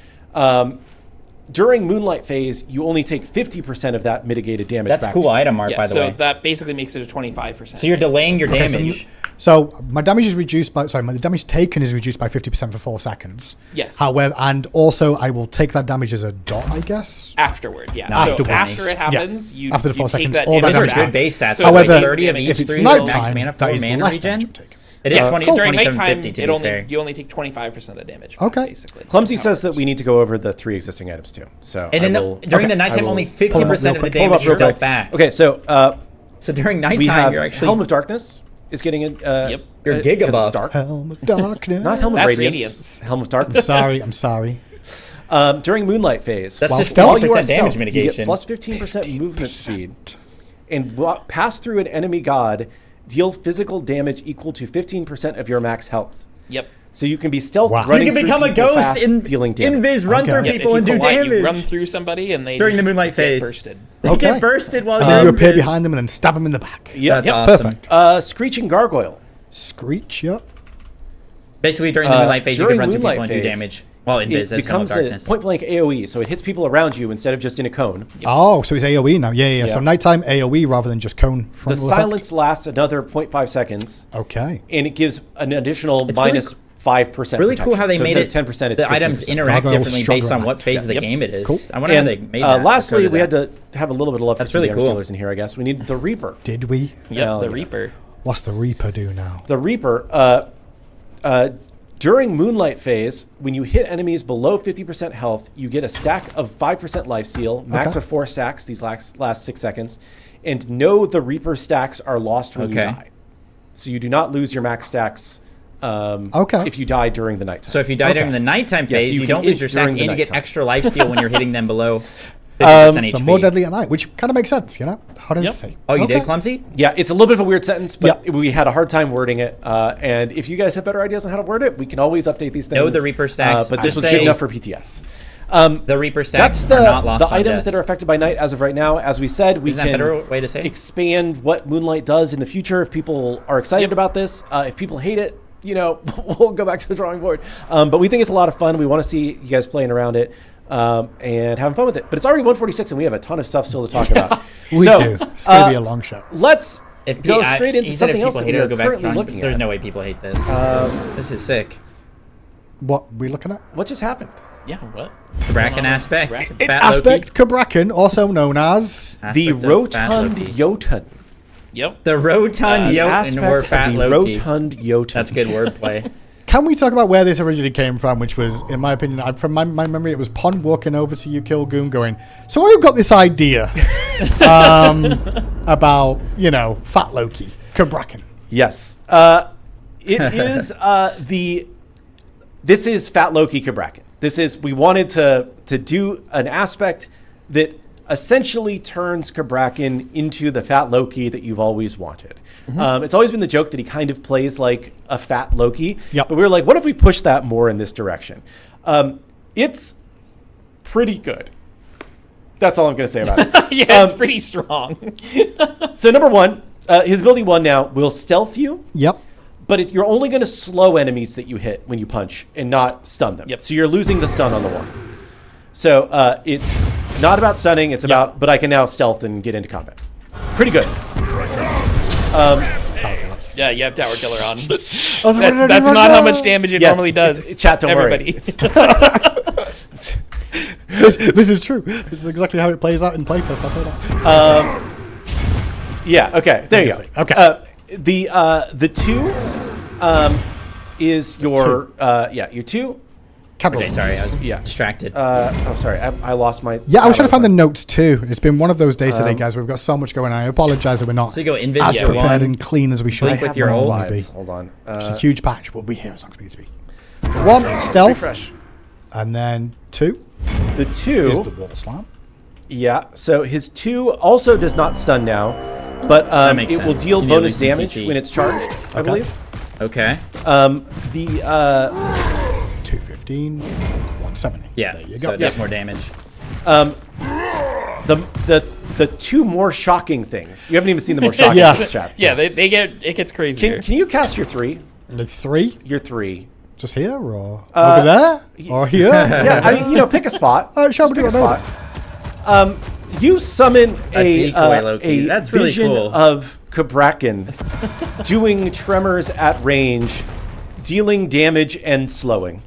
During Moonlight phase, you only take 50% of that mitigated damage. That's a cool item art, by the way. So that basically makes it a 25%. So you're delaying your damage. So my damage is reduced by my damage taken is reduced by 50% for 4 seconds. Yes. However, and also I will take that damage as a dot, I guess. Afterward, yeah. No, afterwards. So after it happens, you after the 4 seconds, that all that damage. damage. Those are good base stats. So however, 30 of each, if it's 3 nighttime, mana, that is mana less regen. damage I'm taking. It is 20 during nighttime, 2750 you only take 25% of the damage. Okay. Basically. Clumsy says that we need to go over the 3 existing items too. So and then during the nighttime, only 50% of the damage is dealt back. Okay, so during nighttime, we have you're actually Helm of Darkness is getting a You're Giga buff. Helm of Darkness. Not Helm of That's Radiance. Helm of Darkness. I'm sorry. During Moonlight phase, That's just while you are 12% damage stealth, mitigation. you get plus 15% movement speed, and pass through an enemy god, deal physical damage equal to 15% of your max health. Yep. So you can be stealth running. You can become through a ghost fast, in dealing damage. Invis, run through people and do damage. You run through somebody and they during the Moonlight phase get bursted. They get bursted while you appear behind them and then stab them in the back. Yep. That's awesome. Perfect. Screeching Gargoyle. Screech, yep. Basically, during the Moonlight phase, you can run through people and do damage. Well, Invis, it becomes a point-blank AoE, so it hits people around you instead of just in a cone. Yep. Oh, so it's AoE now. Yeah. So nighttime AoE rather than just cone. The silence lasts another 0.5 seconds. Okay. And it gives an additional minus 5%. Really cool how they made it. 10%, it's the items interact differently based on what phase of the game it is. Cool. I wonder how they made that. Lastly, we had to have a little bit of love for some damage dealers in here, I guess. We need the Reaper. Did we? Yeah, the Reaper. What's the Reaper do now? The Reaper, during Moonlight phase, when you hit enemies below 50% health, you get a stack of 5% lifesteal, max of 4 stacks these last 6 seconds, and know the Reaper stacks are lost when you die. So you do not lose your max stacks if you die during the nighttime. So if you die during the nighttime phase, you don't lose your stack and you get extra lifesteal when you're hitting them below 50% HP. So more deadly at night, which kind of makes sense, you know? How does it say? Oh, you did, Clumsy? Yeah, it's a little bit of a weird sentence, but we had a hard time wording it. And if you guys have better ideas on how to word it, we can always update these things. No, the Reaper stacks. But this was good enough for PTS. The Reaper stacks are not lost the items that are affected by night as of right now. As we said, we can better way to say it? Expand what Moonlight does in the future if people are excited about this. If people hate it, we'll go back to the drawing board. But we think it's a lot of fun. We want to see you guys playing around it. And having fun with it. But it's already 1:46 and we have a ton of stuff still to talk about. We do. It's going to be a long shot. Let's go straight into something else that we are currently looking at. There's no way people hate this. This is sick. What we looking at? What just happened? Yeah, what? Cabraken aspect. It's aspect Cabraken, also known as the Rotund Jotun. Yep. The Rotund Jotun or Fat Loki. Rotund Jotun. That's good wordplay. Can we talk about where this originally came from, which was, in my opinion, from my memory, it was Pond walking over to you, Kilgoon, going, so I've got this idea about, Fat Loki, Cabraken. Yes. It is this is Fat Loki Cabraken. We wanted to do an aspect that essentially turns Cabraken into the Fat Loki that you've always wanted. Mm-hmm. It's always been the joke that he kind of plays like a fat Loki. Yep. But we were like, what if we push that more in this direction? It's pretty good. That's all I'm going to say about it. It's pretty strong. So number one, his ability 1 now will stealth you. Yep. But you're only going to slow enemies that you hit when you punch and not stun them. Yep. So you're losing the stun on the 1. So it's not about stunning. It's about, but I can now stealth and get into combat. Pretty good. Yeah, you have Tower Killer on. That's not how much damage it normally does. Chat, don't everybody. This is true. This is exactly how it plays out in playtest. I'll tell you that. Yeah. Okay. There you go. Okay. The 2 is your your 2. Okay, sorry, I was distracted. Sorry, I lost my. Yeah, I was trying to find the notes too. It's been one of those days today, guys. We've got so much going on. I apologize that we're not so you go as prepared and clean as we should. Blink with your slides. Hold on. It's a huge patch. We'll be here as long as we need to be. 1 stealth, refresh. And then 2. The 2 is the wall slam. Yeah. So his 2 also does not stun now, but it will deal bonus damage when it's charged. I believe. Okay. The 215, 170. Yeah. There you So go. it does more damage. The 2 more shocking things. You haven't even seen the more shocking things, chat. Yeah, it gets crazy. Can you cast your 3? Like 3? Your 3. Just here or over there or here? Yeah, I mean, pick a spot. All right, pick a spot. You summon a That's really vision cool. of Cabraken doing tremors at range, dealing damage and slowing.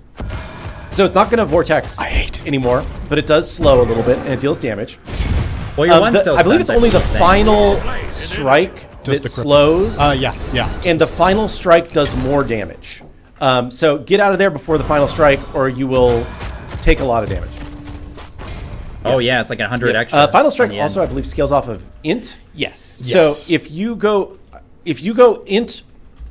So it's not going to vortex anymore, but it does slow a little bit and it deals damage. Well, your one still I believe it's only the final strike that slows. Yeah. And the final strike does more damage. So get out of there before the final strike, or you will take a lot of damage. Oh yeah, it's like 100 extra. Final strike also, I believe, scales off of int. Yes. So if you go int,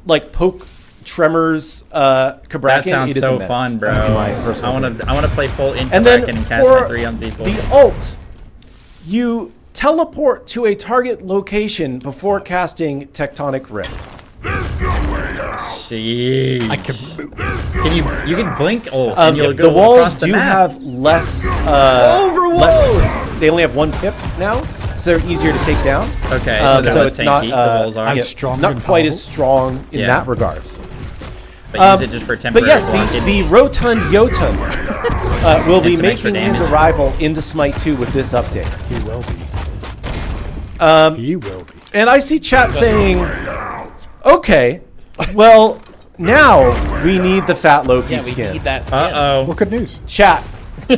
like poke tremors, Cabraken, that sounds it is so immense. fun, bro. I want to play full int and Cabraken then and cast my 3 on people. The ult, you teleport to a target location before casting Tectonic Rift. Jeez. I can move. You can blink ult and you'll go the walls across the do map. have less. They only have 1 pip now, so they're easier to take down. Okay, so they're less it's not tanky, the walls are. as strong not and quite powerful. as strong in that regards. But use it just for temporary But yes, blocking. the Rotund Jotun will be some extra making his damage. arrival into Smite 2 with this update. He will be. He will be. And I see chat saying, okay, well, now we need the Fat Loki Yeah, we skin. need that skin. What good news? Chat, They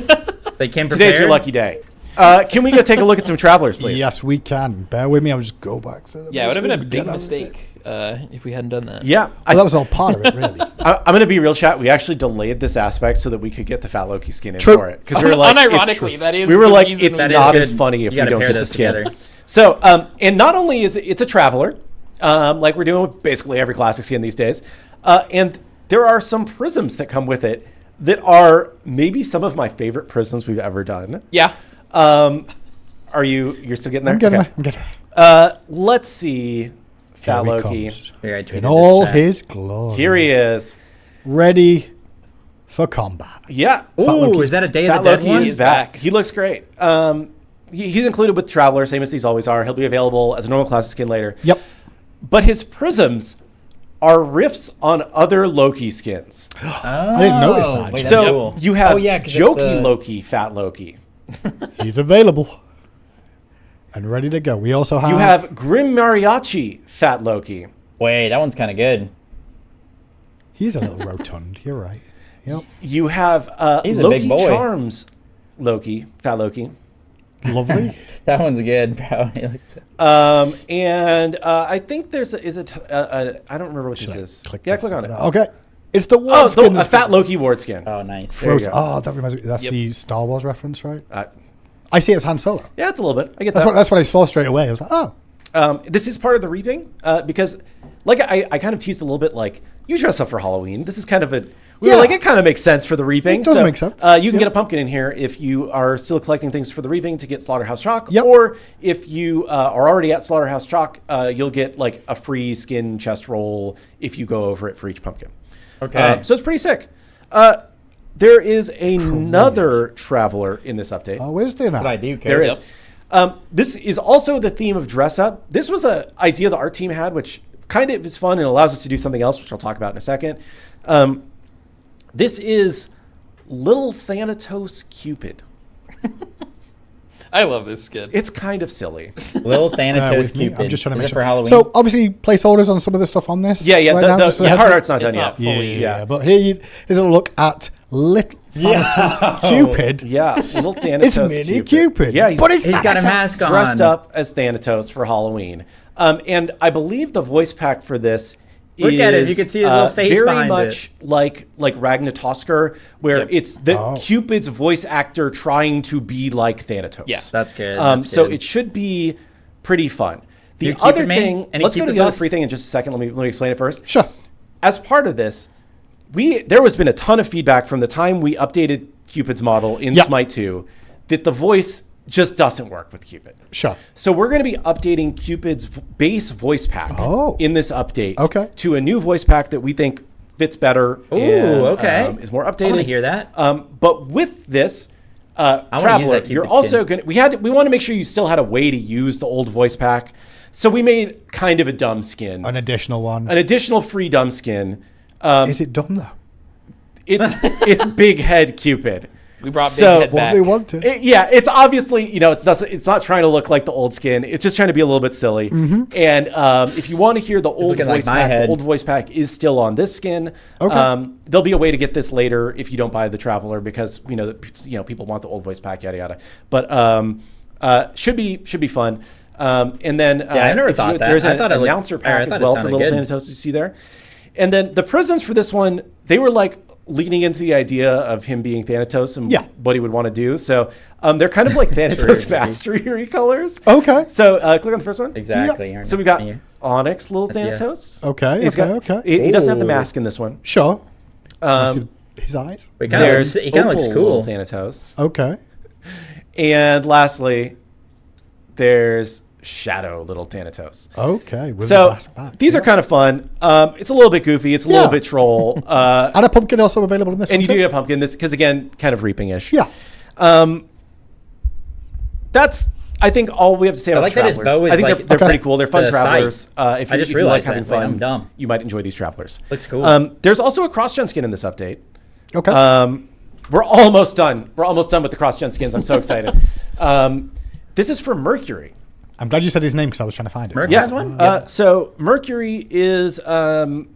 came prepared. today's your lucky day. Can we go take a look at some travelers, please? Yes, we can. Bear with me. I'll just go back to the Yeah, it would have been a get big out of mistake if we hadn't done that. Yeah. Well, that was all part of it, really. I'm going to be real, chat. We actually delayed this aspect so that we could get the Fat Loki skin in True. for it. Because we were like, unironically, that is we were the like, reason it's that not is as funny if You we gotta don't pair just a those skin. together. So, and not only is it's a traveler, like we're doing with basically every classic skin these days, and there are some prisms that come with it that are maybe some of my favorite prisms we've ever done. Yeah. Are you're still getting there? I'm getting Okay. there. I'm getting Let's see. Fat Here he Loki. comes. Here, I tweeted In this all chat. his glory. Here he is. Ready for combat. Yeah. Ooh, Loki's- is that a Day Fat of the Dead Loki one? is back. He looks great. He's included with Traveler, same as these always are. He'll be available as a normal classic skin later. Yep. But his prisms are riffs on other Loki skins. I didn't notice that. wait, So cool. you have Oh, yeah, 'cause it's Jokey the- Loki, Fat Loki. He's available and ready to go. We also have... You have Grim Mariachi, Fat Loki. Wait, that one's kind of good. He's a little rotund. You're right. Yep. You have He's a Loki big boy. Charms Loki, Fat Loki. Lovely. That one's good, bro. He looks- And I think there's I don't remember what this is. Click Yeah, this click on it. Okay. It's the Oh, ward skin. a Fat Loki ward skin. Oh, nice. There you Frozen. go. Oh, that reminds me. That's the Star Wars reference, right? Uh, I see it as Han Solo. yeah, it's a little bit. I get That's that. what I saw straight away. I was like, oh. This is part of the reaping because, like, I kind of teased a little bit, like, you dress up for Halloween. This is kind of we were like, it kind of makes sense for the reaping. It does make sense. You can get a pumpkin in here if you are still collecting things for the reaping to get Slaughterhouse Chalk. Yep. Or if you are already at Slaughterhouse Chalk, you'll get, like, a free skin chest roll if you go over it for each pumpkin. Okay. So it's pretty sick. There is another traveler in this update. Oh, is there now? What I do, There Kurt. is. This is also the theme of dress up. This was an idea the art team had, which kind of is fun and allows us to do something else, which I'll talk about in a second. This is Little Thanatos Cupid. I love this skin. It's kind of silly. Little Thanatos Cupid. I'm just trying to make sure. For Halloween? So obviously placeholders on some of the stuff on this. Yeah. Right The hard art's not done yet. Yeah. But here's a look at little Thanatos Cupid. Yeah, little Thanatos. It's mini Cupid. Yeah, but he's got a mask on. Dressed up as Thanatos for Halloween. And I believe the voice pack for this Look at it. You can see his little face very behind much it. like Ragnatosker, where it's the Cupid's voice actor trying to be like Thanatos. Yeah, that's good. So it should be pretty fun. The other thing, let's go to the other free thing in just a second. Let me explain it first. Sure. As part of this, there has been a ton of feedback from the time we updated Cupid's model in Smite 2 that the voice just doesn't work with Cupid. Sure. So we're going to be updating Cupid's base voice pack in this update to a new voice pack that we think fits better. Is more updated. I want to hear that. But with this, Traveler, you're also going to... We want to make sure you still had a way to use the old voice pack. So we made kind of a dumb skin. An additional one. An additional free dumb skin. Is it dumb, though? It's Big Head Cupid. We brought Big Head back. They wanted. It's obviously, it's not trying to look like the old skin. It's just trying to be a little bit silly. Mm-hmm. And if you want to hear the old voice pack, the old voice pack is still on this skin. Okay. There'll be a way to get this later if you don't buy the Traveler because people want the old voice pack, yada yada. But should be fun. And then I never thought that. There's an announcer pack as well for Little Thanatos you see there. And then the prisms for this one, they were like leaning into the idea of him being Thanatos and what he would want to do. So they're kind of like Thanatos Mastery colors. Okay. So click on the first one. Exactly. Yep. So we got Onyx, Little Thanatos. Okay. Okay. He doesn't have the mask in this one. Sure. His eyes. He kind of looks cool. Thanatos. Okay. And lastly, there's Shadow Little Thanatos. Okay. So these are kind of fun. It's a little bit goofy. It's a little bit troll. And a pumpkin also available in this one. And you do get a pumpkin. This because again, kind of reaping-ish. Yeah. That's I think all we have to say about the Travelers. I think they're pretty cool. They're fun Travelers. If you like having fun, you might enjoy these Travelers. Looks cool. There's also a cross-gen skin in this update. Okay. We're almost done. We're almost done with the cross-gen skins. I'm so excited. This is for Mercury. I'm glad you said his name because I was trying to find it. Mercury's one? So Mercury is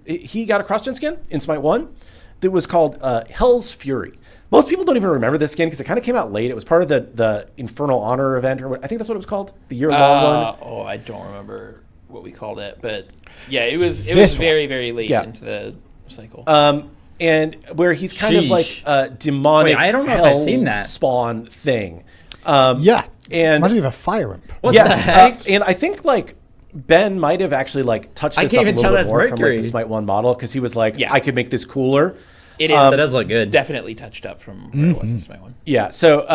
he got a cross-gen skin in Smite 1 that was called Hell's Fury. Most people don't even remember this skin because it kind of came out late. It was part of the Infernal Honor event, or I think that's what it was called, the year-long one. Oh, I don't remember what we called it, but yeah, it was very, very late into the cycle. And where he's kind of like a demonic I don't know if I've seen that spawn thing. And reminds me of a fire imp. What the heck? And I think like Ben might have actually like touched this up a little bit more from like the Smite 1 model because he was like, I could make this cooler. It is. That does look good. Definitely touched up from where it was in Smite 1. Yeah. So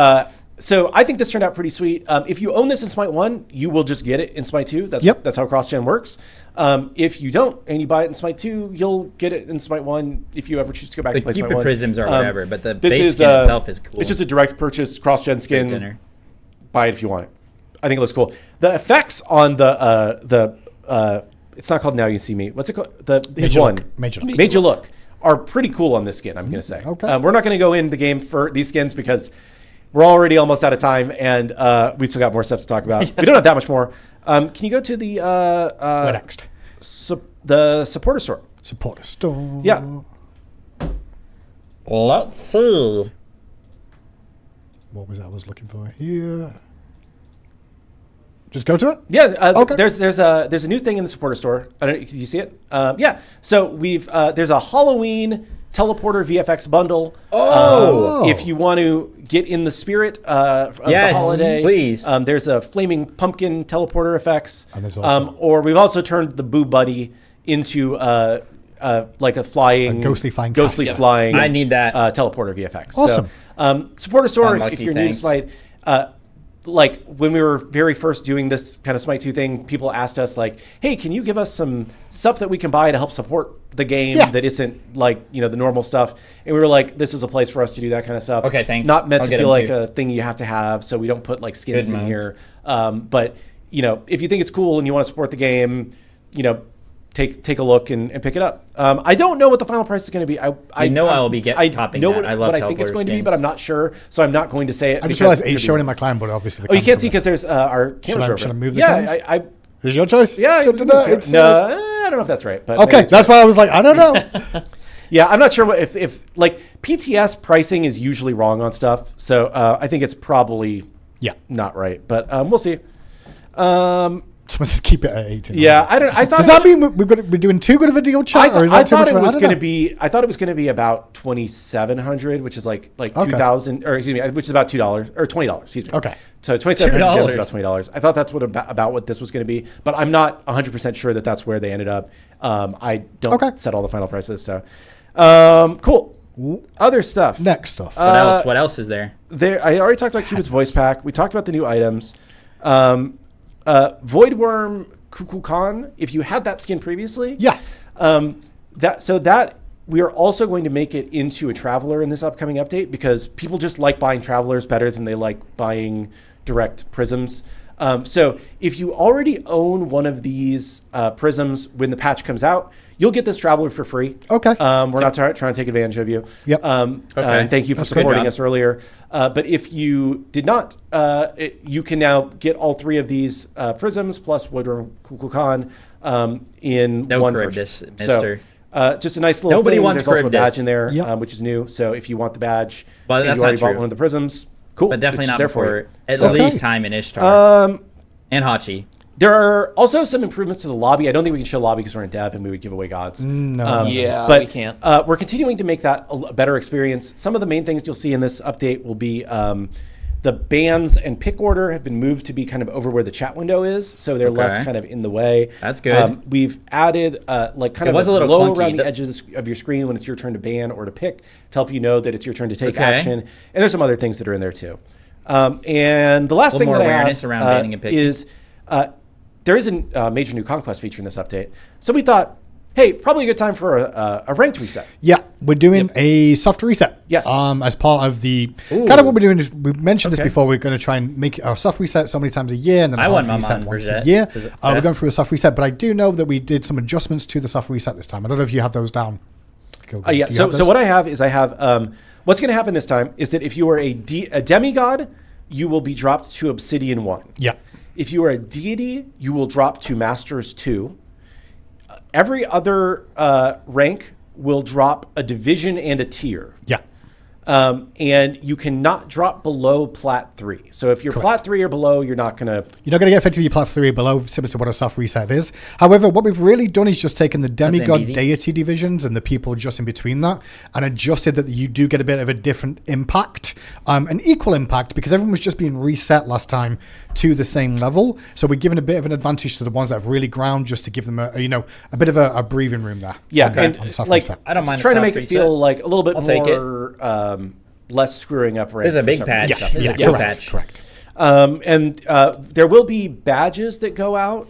I think this turned out pretty sweet. If you own this in Smite 1, you will just get it in Smite 2. That's how cross-gen works. If you don't and you buy it in Smite 2, you'll get it in Smite 1 if you ever choose to go back and play Smite 1. The prisms or whatever, but the base skin itself is cool. It's just a direct purchase cross-gen skin. Buy it if you want it. I think it looks cool. The effects on the it's not called Now You See Me. What's it called? Major Look are pretty cool on this skin, I'm going to say. Okay. We're not going to go in the game for these skins because we're already almost out of time and we still got more stuff to talk about. We don't have that much more. Can you go to the what next? The supporter store. Supporter store. Yeah. Let's see. What was I was looking for here? Just go to it. Yeah. Okay. There's a new thing in the supporter store. I don't know. Can you see it? Yeah. So there's a Halloween teleporter VFX bundle. If you want to get in the spirit of the holiday, please. There's a flaming pumpkin teleporter effects. And there's also or we've also turned the Boo Buddy into like a flying, ghostly flying. I need that teleporter VFX. Awesome. So, supporter store. If you're new to Smite, like when we were very first doing this kind of Smite 2 thing, people asked us like, "Hey, can you give us some stuff that we can buy to help support the game that isn't like the normal stuff?" And we were like, "This is a place for us to do that kind of stuff." Okay, thanks. Not meant to feel like a thing you have to have, so we don't put like skins in here. But if you think it's cool and you want to support the game, take a look and pick it up. I don't know what the final price is going to be. I will be topping that. I love what I think it's going to be, but I'm not sure, so I'm not going to say it. I just realized it's showing in my client, but obviously you can't see because there's our camera. Should I move the cams? Is your choice? Yeah, no, I don't know if that's right. But okay, that's why I was like, I don't know. Yeah, I'm not sure if like PTS pricing is usually wrong on stuff, so I think it's probably not right, but we'll see. So let's keep it at 18. Yeah, I thought. Does that mean we're doing too good of a deal, chat? I thought it was going to be about 2,700, which is like 2,000, or excuse me, which is about $2 or $20. Excuse me. Okay. So 2,700 is about $20. I thought that's about what this was going to be, but I'm not 100% sure that that's where they ended up. I don't set all the final prices, so cool. Other stuff. Next stuff. What else is there? I already talked about Cubit's voice pack. We talked about the new items. Voidworm Kukulkan, if you had that skin previously. Yeah. That we are also going to make it into a Traveler in this upcoming update because people just like buying Travelers better than they like buying direct Prisms. So if you already own one of these Prisms when the patch comes out, you'll get this Traveler for free. Okay. We're not trying to take advantage of you. Yep. And thank you for supporting us earlier. But if you did not, you can now get all three of these Prisms plus Voidworm Kukulkan in one version. Mister. So just a nice little thing. There's also a badge in there, which is new. So if you want the badge, and you already bought one of the Prisms, cool. But definitely not before at least time in Ishtar and Hachi. There are also some improvements to the lobby. I don't think we can show lobby because we're in dev and we would give away gods. No. But we can't. We're continuing to make that a better experience. Some of the main things you'll see in this update will be the bans and pick order have been moved to be kind of over where the chat window is, so they're less kind of in the way. That's good. We've added like kind of a glow around the edges of your screen when it's your turn to ban or to pick to help you know that it's your turn to take action. And there's some other things that are in there too. And the last thing that I have around banning and picking is there is a major new Conquest feature in this update. So we thought, hey, probably a good time for a ranked reset. Yeah, we're doing a soft reset. Yes. As part of the kind of what we're doing is we mentioned this before. We're going to try and make a soft reset so many times a year, and then a hard reset once a year. We're going through a soft reset, but I do know that we did some adjustments to the soft reset this time. I don't know if you have those down. Yeah. So what I have is what's going to happen this time is that if you are a demigod, you will be dropped to Obsidian 1. Yeah. If you are a deity, you will drop to Masters 2. Every other rank will drop a division and a tier. Yeah. And you cannot drop below Plat 3. So if you're Plat 3 or below, you're not going to get effectively Plat 3 or below, similar to what a soft reset is. However, what we've really done is just taken the demigod deity divisions and the people just in between that and adjusted that you do get a bit of a different impact, an equal impact, because everyone was just being reset last time to the same level. So we're giving a bit of an advantage to the ones that have really ground just to give them a bit of a breathing room there. Yeah, and like reset. I don't mind trying to make it feel like a little bit more less screwing up. This is a big patch. Correct. And there will be badges that go out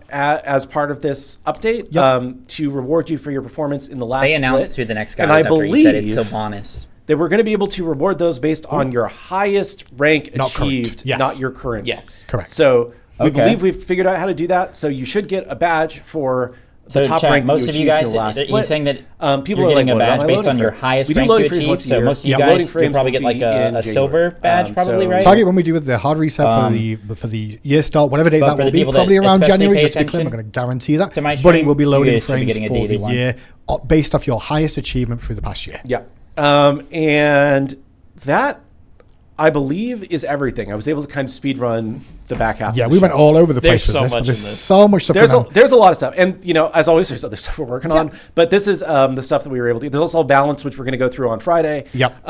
as part of this update to reward you for your performance in the last They announced split. through the next guy. And I believe it's so bonus. That we're going to be able to reward those based on your highest rank achieved, not your current. Yes. Correct. So we believe we've figured out how to do that. So you should get a badge for the top rank most that of you you guys, in the last he's saying that people you're are getting like, a badge based on your highest rank you achieve. So most of you guys, you'll probably get like a silver badge, probably, right? Target when we do with the hard reset for the year start, whatever date that will be, probably around January. Just to be clear, I'm not going to guarantee that, but it will be loading frames for the year based off your highest achievement through the past year. Yeah, and that, I believe, is everything. I was able to kind of speed run the back half. Yeah, we went all over the place with this. There's so much stuff. There's a lot of stuff, and as always, there's other stuff we're working on. But this is the stuff that we were able to. There's also balance, which we're going to go through on Friday. Yep.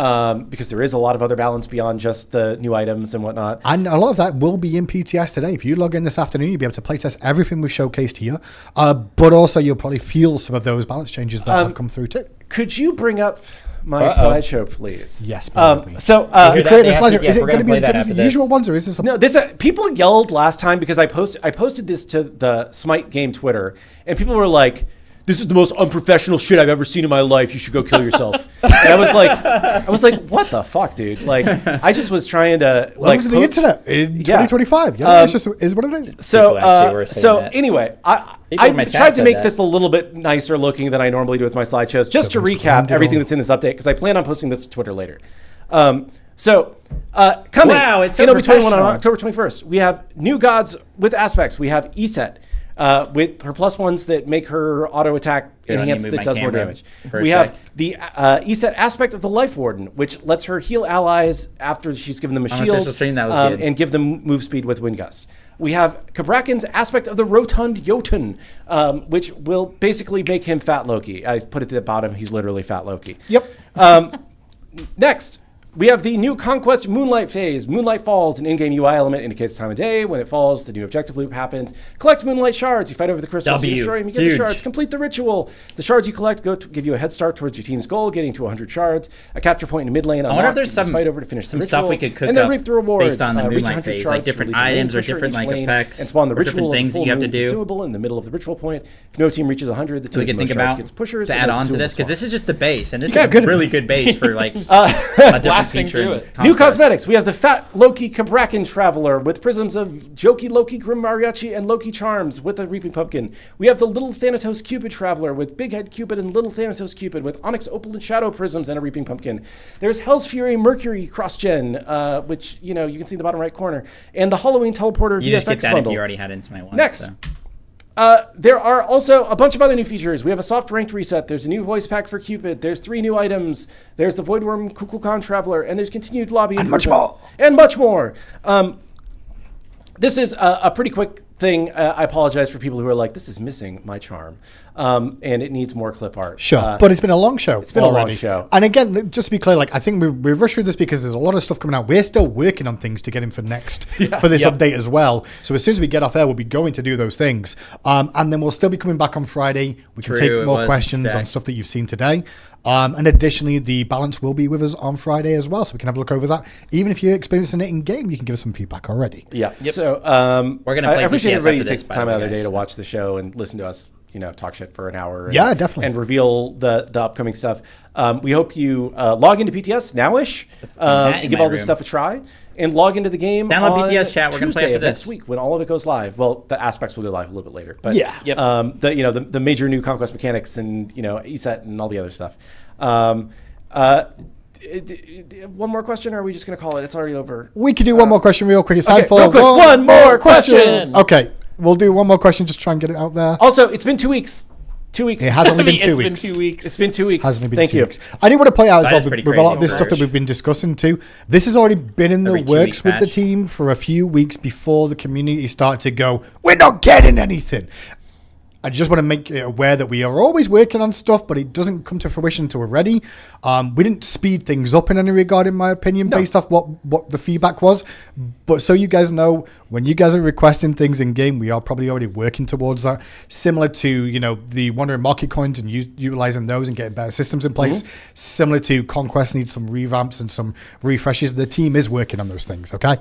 Because there is a lot of other balance beyond just the new items and whatnot. And a lot of that will be in PTS today. If you log in this afternoon, you'll be able to playtest everything we've showcased here. But also, you'll probably feel some of those balance changes that have come through too. Could you bring up my slideshow, please? Yes. So you created a slideshow. Is it going to be as good as the usual ones, or is this? No, people yelled last time because I posted this to the Smite game Twitter, and people were like, this is the most unprofessional shit I've ever seen in my life. You should go kill yourself. And I was like, what the fuck, dude? Like, I just was trying to Welcome to the internet in 2025. Yeah, it's just is what it is. So anyway, I tried to make this a little bit nicer looking than I normally do with my slideshows, just to recap everything that's in this update, because I plan on posting this to Twitter later. Coming it's so in Obi-21 on October 21st, we have new gods with aspects. We have ESET with her +1s that make her auto attack enhanced that does more damage. We have the ESET aspect of the Lifewarden, which lets her heal allies after she's given them a shield and give them move speed with Wind Gust. We have Cabraken's aspect of the Rotund Jotun, which will basically make him Fat Loki. I put it at the bottom. He's literally Fat Loki. Yep. Next, we have the new Conquest Moonlight phase. Moonlight falls, an in-game UI element indicates the time of day. When it falls, the new objective loop happens. Collect Moonlight shards. You fight over the crystals, you destroy them, you get the shards. Complete the ritual. The shards you collect give you a head start towards your team's goal, getting to 100 shards. A capture point in mid lane. I wonder if there's some fight over to finish the stuff ritual, we could cook and then up reap the rewards based on the Moonlight phase, like different items or different like effects, and spawn the ritual things that you have to do consumable in the middle of the ritual point. If no team reaches 100, the team we can think about gets pushers to add on to this, because this is just the base, and this is a really good base for like a different feature. New cosmetics. We have the Fat Loki Cabraken Traveler with prisms of Joki Loki Grim Mariachi and Loki Charms with a Reaping Pumpkin. We have the Little Thanatos Cupid Traveler with Big Head Cupid and Little Thanatos Cupid with Onyx Opal and Shadow Prisms and a Reaping Pumpkin. There's Hell's Fury Mercury crossgen, which you can see in the bottom right corner, and the Halloween Teleporter you VFX just get that bundle. If you already had in Smite 1. Next. So. There are also a bunch of other new features. We have a soft ranked reset. There's a new voice pack for Cupid. There's 3 new items. There's the Voidworm Kukulkan Traveler, and there's continued lobby and much more. And much more. This is a pretty quick thing. I apologize for people who are like, this is missing my charm. And it needs more clip art. Sure, but it's been a long show. It's been a long show. And again, just to be clear, I think we rushed through this because there's a lot of stuff coming out. We're still working on things to get in for next for this update as well. So as soon as we get off air, we'll be going to do those things. And then we'll still be coming back on Friday. We can take more questions on stuff that you've seen today. And additionally, the balance will be with us on Friday as well, so we can have a look over that. Even if you're experiencing it in game, you can give us some feedback already. Yeah. Yep. So we're gonna play I appreciate BTS everybody who takes the time out of their day to watch the show and listen to us, talk shit for an hour. Definitely. And reveal the upcoming stuff. We hope you log into PTS now-ish and give all this stuff a try. And log into the game. Download BTS chat. We're going to play after this next week when all of it goes live. Well, the aspects will go live a little bit later. But the major new Conquest mechanics and ESET and all the other stuff. One more question, or are we just going to call it? It's already over. We could do one more question real quick. It's time for one more question. Okay, we'll do one more question. Just try and get it out there. Also, it's been 2 weeks. 2 weeks. It has only been 2 weeks. It's been 2 weeks. It's been 2 weeks. Hasn't been Thank 2 you. weeks. I do want to play out as well with a lot of this stuff that we've been discussing too. This has already been in the works with the team for a few weeks before the community started to go, we're not getting anything. I just want to make you aware that we are always working on stuff, but it doesn't come to fruition until we're ready. We didn't speed things up in any regard, in my opinion, based off what the feedback was. But so you guys know, when you guys are requesting things in game, we are probably already working towards that. Similar to the Wandering Market coins and utilizing those and getting better systems in place. Similar to Conquest needs some revamps and some refreshes. The team is working on those things. Okay,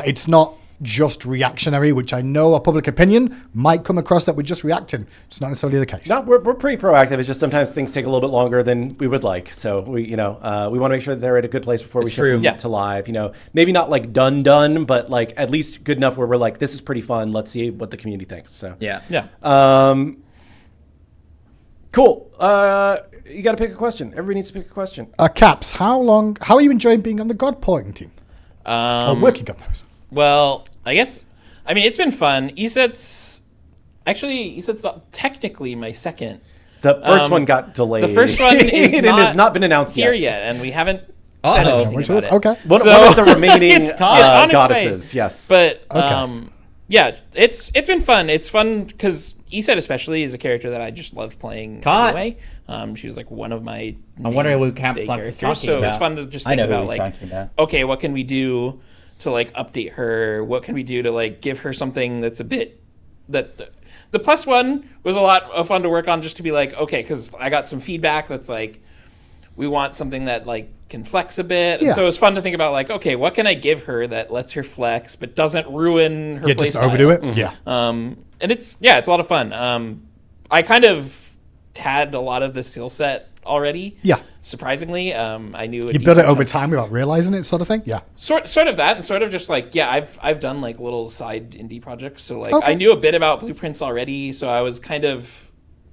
it's not just reactionary, which I know a public opinion might come across that we're just reacting. It's not necessarily the case. No, we're pretty proactive. It's just sometimes things take a little bit longer than we would like. So we want to make sure that they're at a good place before we ship them to live. Maybe not like done, but like at least good enough where we're like, this is pretty fun. Let's see what the community thinks. So cool. You got to pick a question. Everybody needs to pick a question. Caps, how are you enjoying being on the God porting team? Working on those. Well, it's been fun. ESET's not technically my second. The first one got delayed. The first one has not been announced here yet, and we haven't said anything about it. Okay. One of the remaining goddesses, yes. But it's been fun. It's fun because ESET especially is a character that I just loved playing anyway. She was like one of my I wonder who Caps is talking so about. it's fun to just think about okay, what can we do to update her? What can we do to give her something that's a bit that the +1 was a lot of fun to work on, just to be okay, because I got some feedback that's we want something that can flex a bit. And so it was fun to think about okay, what can I give her that lets her flex but doesn't ruin her play just overdo it. And it's a lot of fun. I kind of had a lot of the skill set already. Yeah. Surprisingly, I knew you built it over time without realizing it, sort of thing. Yeah. Sort of that, and sort of just like I've done like little side indie projects, so like I knew a bit about blueprints already, so I was kind of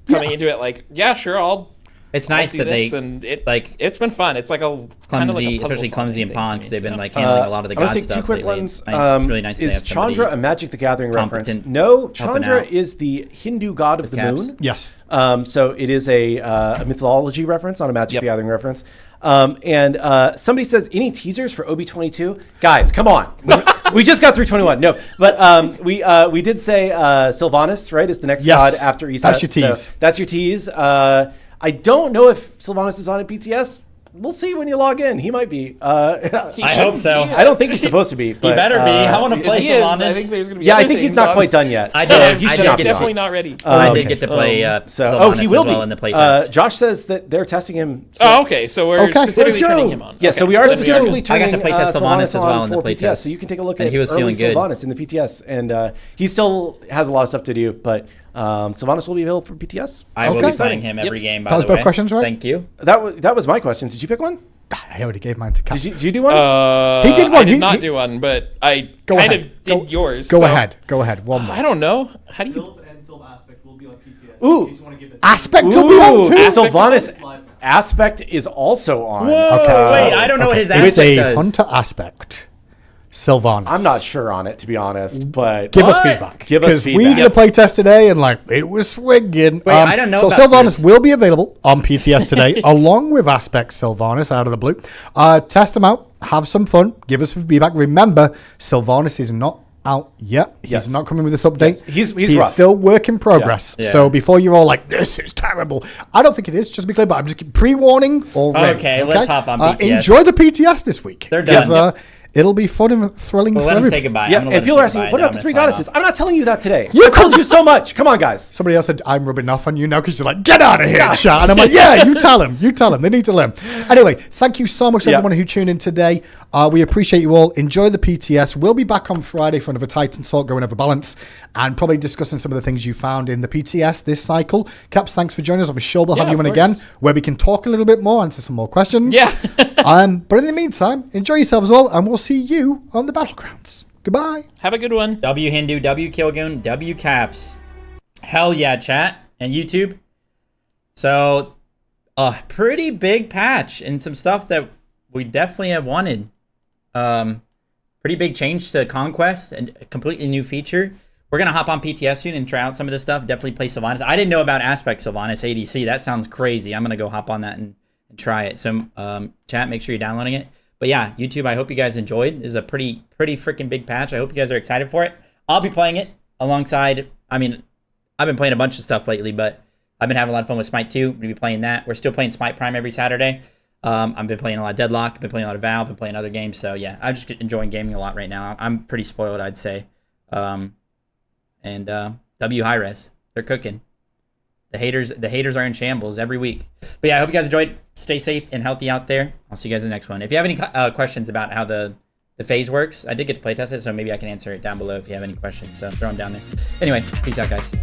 coming into it like sure It's nice that they and it's been fun. It's like a kind of like a especially clumsy and pawn because they've been like handling a lot of the god stuff. I'm gonna take 2 quick lately. ones. It's really nice. Is Chandra a Magic the Gathering reference? No, Chandra is the Hindu god of the moon. Yes. So it is a mythology reference, not a Magic the Gathering reference. And somebody says any teasers for OB22? Guys, come on. We just got through 21. No, but we did say Sylvanas, right, is the next god after ESET. That's your tease. So that's your tease. I don't know if Sylvanas is on a BTS. We'll see when you log in. He might be. I hope so. I don't think he's supposed to be. But, he better be. I want to play Sylvanas. I think there's going to be I think he's not quite done yet. I he's definitely not ready. I did get to play Sylvanas he will as well be. in the playtest. Josh says that they're testing him. Okay. So we're specifically turning him on. Yeah, so we are specifically turning I got to playtest Sylvanas as well in the playtest. PTS, so you can take a look at early Sylvanas in the PTS. And he still has a lot of stuff to do, but Sylvanas will be available for PTS. I will be playing him every game, by the way. That was both questions, right? Thank you. That was my questions. Did you pick one? I already gave mine to Cass. Did you do one? He did one. I did not do one, but I kind of did yours. Go ahead. One more. I don't know. How do you... Sylv and Sylv Aspect will be on PTS. Ooh. In case you want to give it Aspect will be on too. Sylvanas Aspect is also on. Whoa, wait, I don't know what his aspect does. It's a Hunter Aspect. Sylvanas. I'm not sure on it, to be honest, but give us feedback. Because we did a playtest today and it was swinging. Wait, I don't know. So Sylvanas will be available on PTS today, along with Aspect Sylvanas out of the blue. Test them out, have some fun, give us feedback. Remember, Sylvanas is not out yet. He's not coming with this update. Yes. He's still work in progress. Yeah. So before you're all like, this is terrible, I don't think it is. Just to be clear, but I'm just pre-warning already. Okay, let's hop on PTS. Enjoy the PTS this week. They're done. It'll be fun and thrilling for let him everyone. say goodbye. Yeah, and people are asking, what about the 3 goddesses? I'm not telling you that today. You I told you so much. Come on, guys. Somebody else said, I'm rubbing off on you now because you're like, get out of here, chat. And I'm like, yeah, you tell them. They need to learn. Anyway, thank you so much, everyone who tuned in today. We appreciate you all. Enjoy the PTS. We'll be back on Friday for another Titan Talk, going over balance, and probably discussing some of the things you found in the PTS this cycle. Caps, thanks for joining us. I'm sure we'll have you on again, where we can talk a little bit more, answer some more questions. Yeah. But in the meantime, enjoy yourselves all, and we'll see you on the battlegrounds. Goodbye. Have a good one. W Hindu, W Killgoon, W Caps. Hell yeah, chat and YouTube. So, a pretty big patch and some stuff that we definitely have wanted. Pretty big change to Conquest and a completely new feature. We're going to hop on PTS soon and try out some of this stuff. Definitely play Sylvanas. I didn't know about Aspect Sylvanas ADC. That sounds crazy. I'm going to go hop on that and try it. So, chat, make sure you're downloading it. But yeah, YouTube, I hope you guys enjoyed. This is a pretty freaking big patch. I hope you guys are excited for it. I'll be playing it alongside, I've been playing a bunch of stuff lately, but I've been having a lot of fun with Smite 2. We're going to be playing that. We're still playing Smite Prime every Saturday. I've been playing a lot of Deadlock. I've been playing a lot of Val. I've been playing other games. So yeah, I'm just enjoying gaming a lot right now. I'm pretty spoiled, I'd say. W Hi-Res. They're cooking. The haters are in shambles every week. But yeah, I hope you guys enjoyed. Stay safe and healthy out there. I'll see you guys in the next one. If you have any questions about how the phase works, I did get to playtest it, so maybe I can answer it down below if you have any questions. So throw them down there. Anyway, peace out, guys.